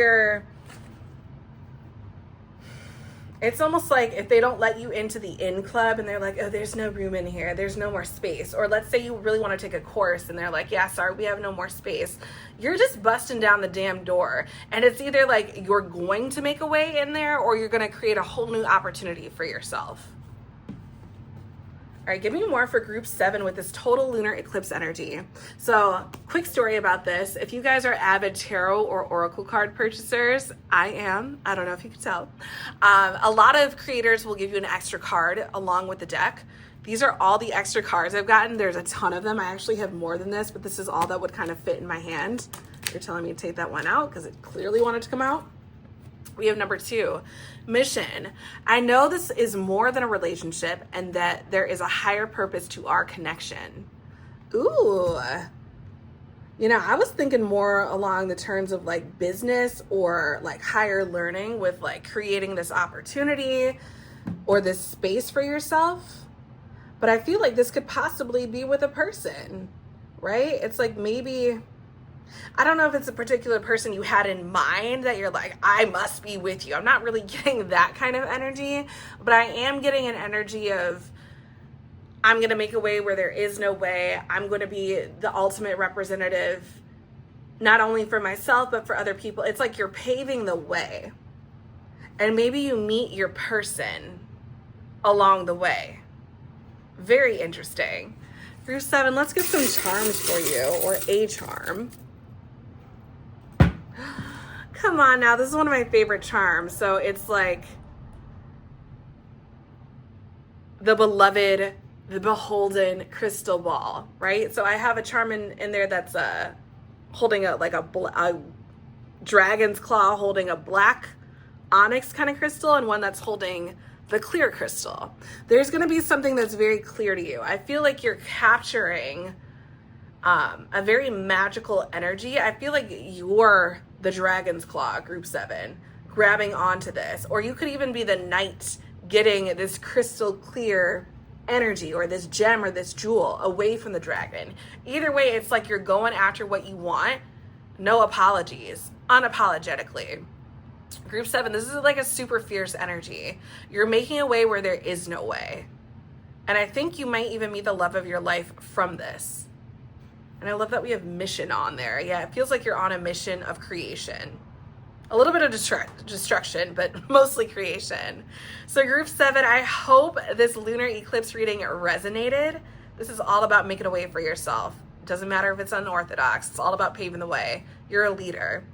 it's almost like if they don't let you into the in club and they're like, oh, there's no room in here, there's no more space. Or let's say you really want to take a course and they're like, yeah, sorry, we have no more space. You're just busting down the damn door. And it's either like you're going to make a way in there or you're going to create a whole new opportunity for yourself. All right, give me more for group 7 with this total lunar eclipse energy. So quick story about this. If you guys are avid tarot or oracle card purchasers, I am. I don't know if you could tell. A lot of creators will give you an extra card along with the deck. These are all the extra cards I've gotten. There's a ton of them. I actually have more than this, but this is all that would kind of fit in my hand. You're telling me to take that one out because it clearly wanted to come out. We have number 2, mission. I know this is more than a relationship and that there is a higher purpose to our connection. Ooh. You know, I was thinking more along the terms of like business or like higher learning with like creating this opportunity or this space for yourself. But I feel like this could possibly be with a person, right? It's like maybe... I don't know if it's a particular person you had in mind that you're like, I must be with you. I'm not really getting that kind of energy, but I am getting an energy of I'm going to make a way where there is no way. I'm going to be the ultimate representative, not only for myself, but for other people. It's like you're paving the way. And maybe you meet your person along the way. Very interesting. Group 7, let's get some charms for you, or a charm. Come on now, this is one of my favorite charms. So it's like the beloved, the beholden crystal ball, right? So I have a charm in there that's holding a dragon's claw, holding a black onyx kind of crystal, and one that's holding the clear crystal. There's going to be something that's very clear to you. I feel like you're capturing a very magical energy. I feel like you're the dragon's claw, group 7, grabbing onto this. Or you could even be the knight getting this crystal clear energy or this gem or this jewel away from the dragon. Either way, it's like you're going after what you want. No apologies, unapologetically. Group 7, this is like a super fierce energy. You're making a way where there is no way. And I think you might even meet the love of your life from this. And I love that we have mission on there. Yeah, it feels like you're on a mission of creation. a little bit of destruction, but mostly creation. So group 7, I hope this lunar eclipse reading resonated. This is all about making a way for yourself. It doesn't matter if it's unorthodox. It's all about paving the way. You're a leader.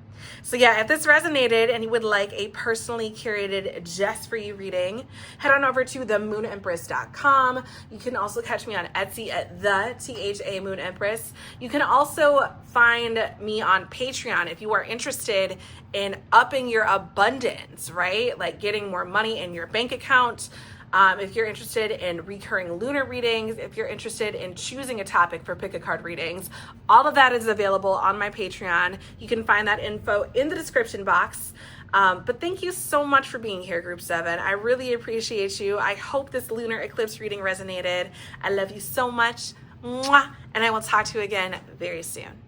So yeah, if this resonated and you would like a personally curated just for you reading, head on over to themoonempress.com. You can also catch me on Etsy at the THA Moon Empress. You can also find me on Patreon if you are interested in upping your abundance, right? Like getting more money in your bank account. If you're interested in recurring lunar readings, if you're interested in choosing a topic for pick a card readings, all of that is available on my Patreon. You can find that info in the description box. But thank you so much for being here, Group 7. I really appreciate you. I hope this lunar eclipse reading resonated. I love you so much. Mwah! And I will talk to you again very soon.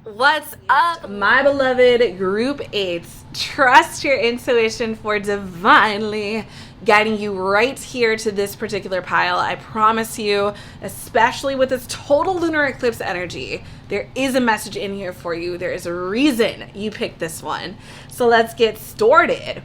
What's up, my beloved Group 8s? Trust your intuition for divinely guiding you right here to this particular pile. I promise you, especially with this total lunar eclipse energy, there is a message in here for you. There is a reason you picked this one. So let's get started.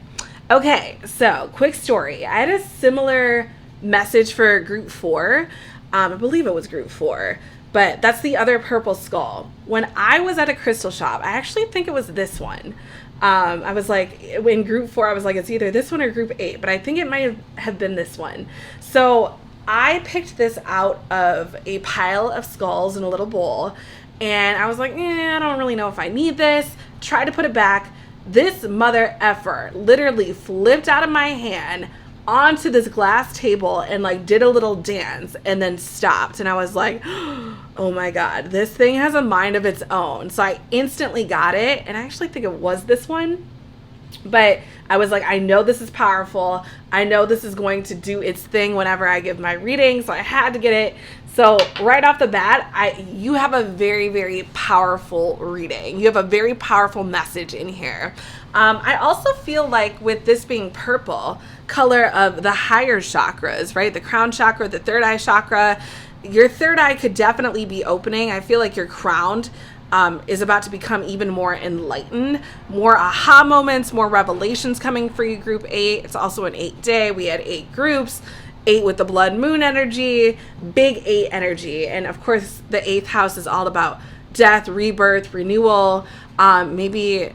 Okay, so quick story. I had a similar message for Group 4. I believe it was Group 4. But that's the other purple skull. When I was at a crystal shop, I actually think it was this one. I was like, in Group 4, I was like, it's either this one or Group 8, but I think it might have been this one. So I picked this out of a pile of skulls in a little bowl, and I was like, I don't really know if I need this. Try to put it back. This mother effer literally flipped out of my hand onto this glass table and like did a little dance and then stopped, and I was like, oh my god, this thing has a mind of its own. So I instantly got it, and I actually think it was this one, but I was like, I know this is powerful. I know this is going to do its thing whenever I give my reading, so I had to get it. So right off the bat, you have a very, very powerful reading. You have a very powerful message in here. I also feel like with this being purple, color of the higher chakras, right? The crown chakra, the third eye chakra, your third eye could definitely be opening. I feel like your crown is about to become even more enlightened, more aha moments, more revelations coming for you, Group 8. It's also an 8-day. We had 8 groups. 8 with the blood moon energy, big 8 energy. And of course, the 8th house is all about death, rebirth, renewal. Maybe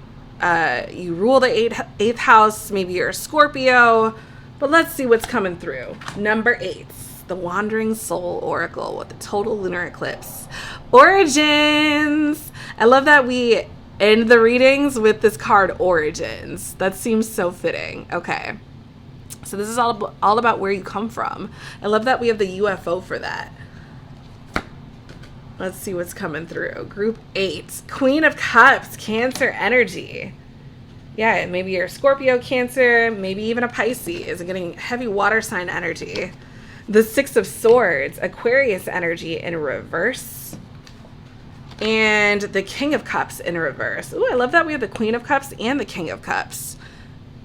you rule the 8th house. Maybe you're a Scorpio. But let's see what's coming through. Number 8, the Wandering Soul Oracle with the total lunar eclipse. Origins. I love that we end the readings with this card, Origins. That seems so fitting. Okay. So this is all about where you come from. I love that we have the UFO for that. Let's see what's coming through. Group 8, Queen of Cups, Cancer energy. Yeah, maybe you're a Scorpio, Cancer, maybe even a Pisces. I'm getting heavy water sign energy. The 6 of Swords, Aquarius energy in reverse. And the King of Cups in reverse. Ooh, I love that we have the Queen of Cups and the King of Cups.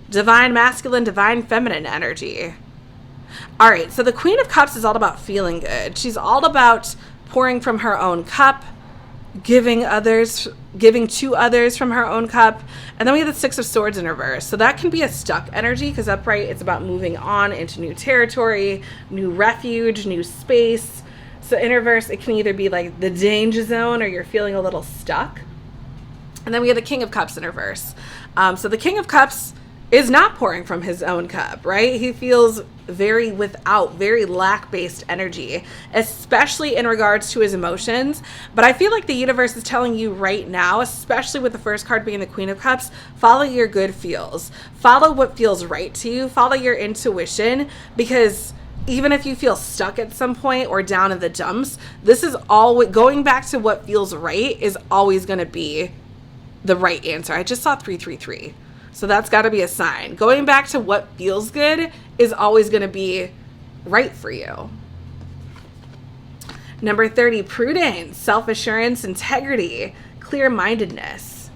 Divine masculine, divine feminine energy. All right, so the Queen of Cups is all about feeling good. She's all about pouring from her own cup, giving to others from her own cup. And then we have the 6 of Swords in reverse. So that can be a stuck energy, because upright, it's about moving on into new territory, new refuge, new space. So in reverse, it can either be like the danger zone or you're feeling a little stuck. And then we have the King of Cups in reverse. So the King of Cups is not pouring from his own cup, right? He feels very lack-based energy, especially in regards to his emotions. But I feel like the universe is telling you right now, especially with the first card being the Queen of Cups, follow your good feels. Follow what feels right to you. Follow your intuition, because even if you feel stuck at some point or down in the dumps, this is always going back to what feels right is always going to be the right answer. I just saw 333. So that's got to be a sign. Going back to what feels good is always going to be right for you. Number 30, prudence, self-assurance, integrity, clear-mindedness.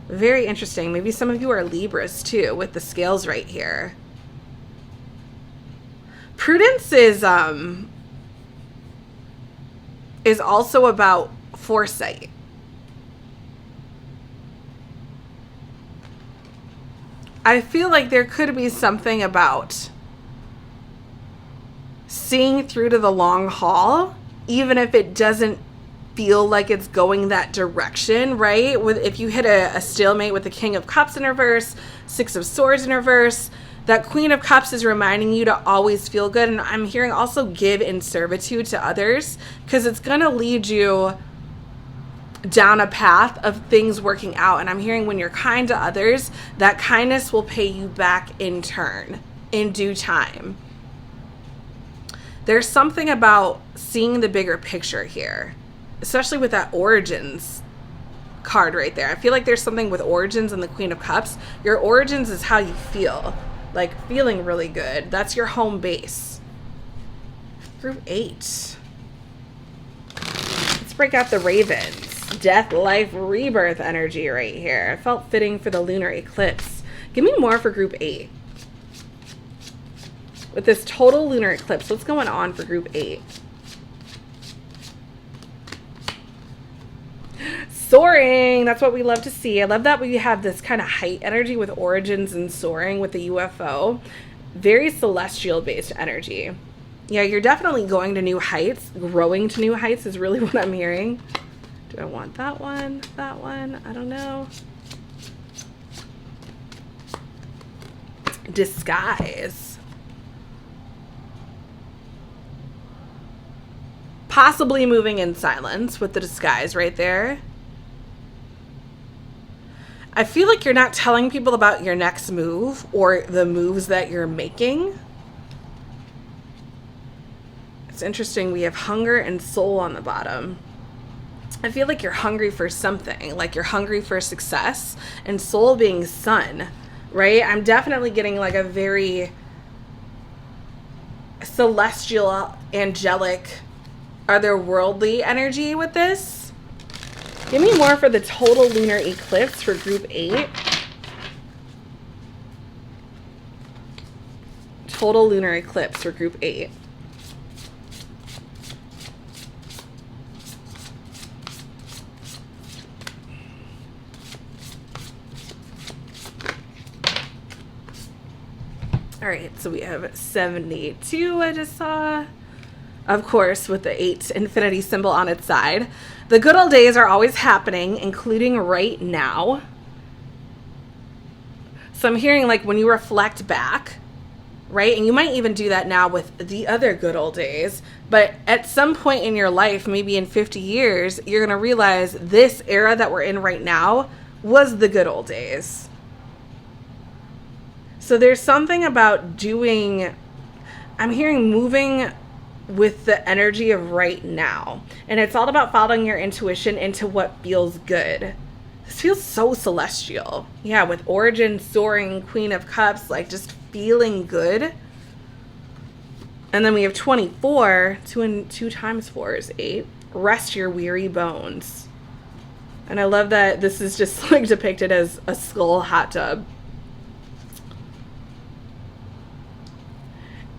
Very interesting. Maybe some of you are Libras too, with the scales right here. Prudence is also about foresight. I feel like there could be something about seeing through to the long haul, even if it doesn't feel like it's going that direction, right? If you hit a stalemate with the King of Cups in reverse, Six of Swords in reverse, that Queen of Cups is reminding you to always feel good. And I'm hearing also give in servitude to others, because it's going to lead you down a path of things working out. And I'm hearing when you're kind to others, that kindness will pay you back in turn in due time. There's something about seeing the bigger picture here, especially with that Origins card right there. I feel like there's something with Origins and the Queen of Cups. Your origins is how you feel, like feeling really good. That's your home base. Group 8. Let's break out the Ravens. Death, life, rebirth energy right here. I felt fitting for the lunar eclipse. Give me more for group 8. With this total lunar eclipse, what's going on for group 8? Soaring, that's what we love to see. I love that we have this kind of height energy with Origins and soaring with the UFO. Very celestial based energy. Yeah, you're definitely going to new heights. Growing to new heights is really what I'm hearing. Do I want that one? That one? I don't know. Disguise. Possibly moving in silence with the disguise right there. I feel like you're not telling people about your next move or the moves that you're making. It's interesting. We have hunger and soul on the bottom. I feel like you're hungry for something, like you're hungry for success, and soul being sun, right? I'm definitely getting like a very celestial, angelic, otherworldly energy with this. Give me more for the total lunar eclipse for group 8. Total lunar eclipse for group 8. All right, so we have 72 I just saw. Of course, with the 8 infinity symbol on its side. The good old days are always happening, including right now. So I'm hearing like when you reflect back, right? And you might even do that now with the other good old days. But at some point in your life, maybe in 50 years, you're going to realize this era that we're in right now was the good old days. So there's something about doing, I'm hearing moving with the energy of right now. And it's all about following your intuition into what feels good. This feels so celestial. Yeah, with Origin, soaring, Queen of Cups, like just feeling good. And then we have 24. 2 times 4 is 8. Rest your weary bones. And I love that this is just like depicted as a skull hot tub.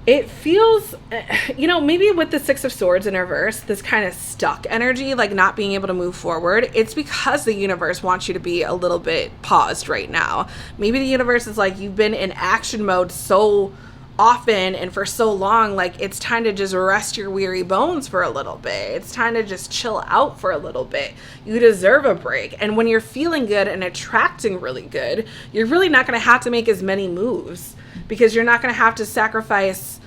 It feels, you know, maybe with the Six of Swords in reverse, this kind of stuck energy, like not being able to move forward, it's because the universe wants you to be a little bit paused right now. Maybe the universe is like, you've been in action mode so often and for so long, like it's time to just rest your weary bones for a little bit. It's time to just chill out for a little bit. You deserve a break. And when you're feeling good and attracting really good, you're really not going to have to make as many moves, because you're not going to have to sacrifice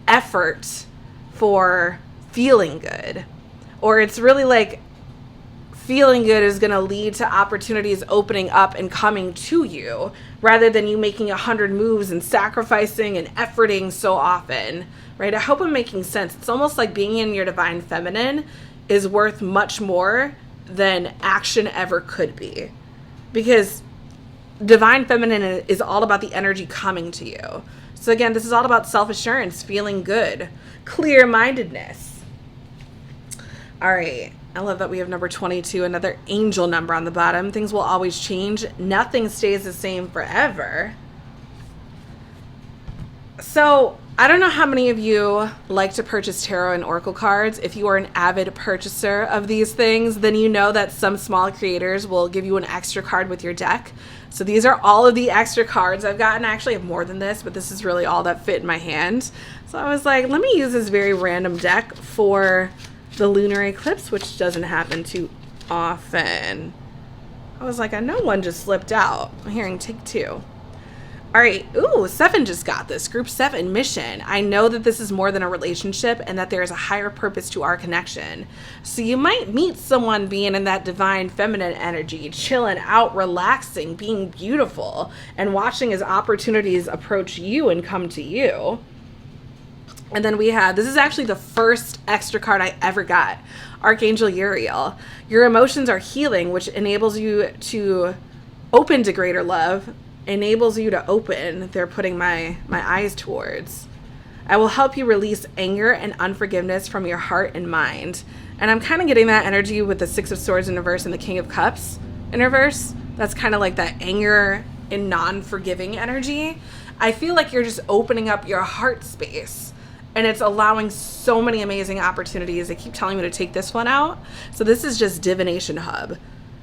effort for feeling good. Or it's really like feeling good is going to lead to opportunities opening up and coming to you, rather than you making 100 moves and sacrificing and efforting so often, right? I hope I'm making sense. It's almost like being in your divine feminine is worth much more than action ever could be, because divine feminine is all about the energy coming to you. So again, this is all about self-assurance, feeling good, clear-mindedness. All right. I love that we have number 22, another angel number on the bottom. Things will always change. Nothing stays the same forever. So I don't know how many of you like to purchase tarot and oracle cards. If you are an avid purchaser of these things, then you know that some small creators will give you an extra card with your deck. So these are all of the extra cards I've gotten. I actually have more than this, but this is really all that fit in my hand. So I was like, let me use this very random deck for the lunar eclipse, which doesn't happen too often. I was like, I know one just slipped out. I'm hearing take 2. All right, ooh, 7 just got this. Group 7, mission. I know that this is more than a relationship and that there is a higher purpose to our connection. So you might meet someone being in that divine feminine energy, chilling out, relaxing, being beautiful, and watching as opportunities approach you and come to you. And then we had, this is actually the first extra card I ever got, Archangel Uriel. Your emotions are healing, which enables you to open to greater love, enables you to open. They're putting my eyes towards. I will help you release anger and unforgiveness from your heart and mind. And I'm kind of getting that energy with the 6 of Swords in reverse and the King of Cups in reverse. That's kind of like that anger and non-forgiving energy. I feel like you're just opening up your heart space, and it's allowing so many amazing opportunities. They keep telling me to take this one out. So this is just Divination Hub,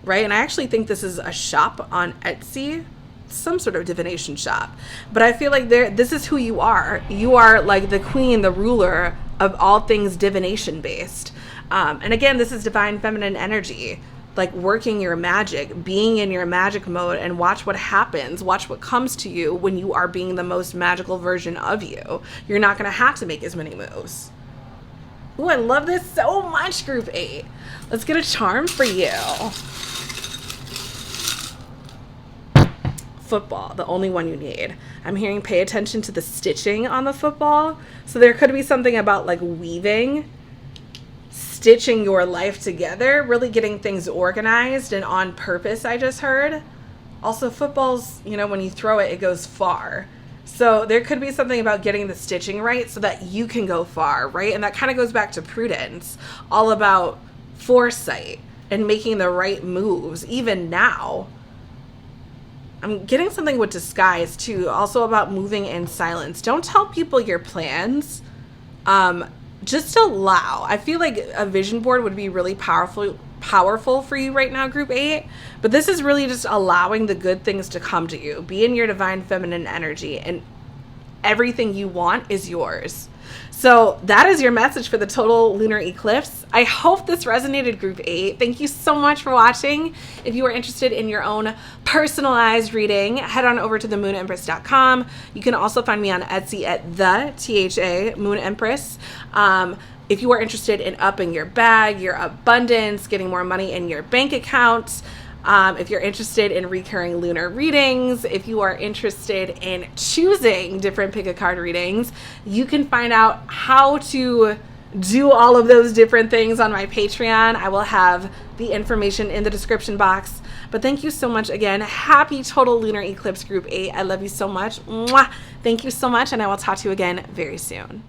right? And I actually think this is a shop on Etsy, some sort of divination shop. But I feel like this is who you are. You are like the queen, the ruler of all things divination based. And again, this is divine feminine energy, like working your magic, being in your magic mode, and watch what happens. Watch what comes to you when you are being the most magical version of you. You're not going to have to make as many moves. Ooh, I love this so much, Group 8. Let's get a charm for you. Football, the only one you need. I'm hearing pay attention to the stitching on the football. So there could be something about like weaving, stitching your life together, really getting things organized and on purpose, I just heard. Also, footballs, you know, when you throw it, it goes far. So there could be something about getting the stitching right so that you can go far, right? And that kind of goes back to prudence, all about foresight and making the right moves, even now. I'm getting something with disguise too, also about moving in silence. Don't tell people your plans. Just allow. I feel like a vision board would be really powerful for you right now, Group 8. But this is really just allowing the good things to come to you. Be in your divine feminine energy, and everything you want is yours. So that is your message for the total lunar eclipse. I hope this resonated, Group 8. Thank you so much for watching. If you are interested in your own personalized reading, head on over to themoonempress.com. You can also find me on Etsy at the THA Moon Empress. If you are interested in upping your bag, your abundance, getting more money in your bank account, if you're interested in recurring lunar readings, if you are interested in choosing different pick a card readings, you can find out how to do all of those different things on my Patreon. I will have the information in the description box. But thank you so much again. Happy total lunar eclipse, Group 8. I love you so much. Mwah! Thank you so much, and I will talk to you again very soon.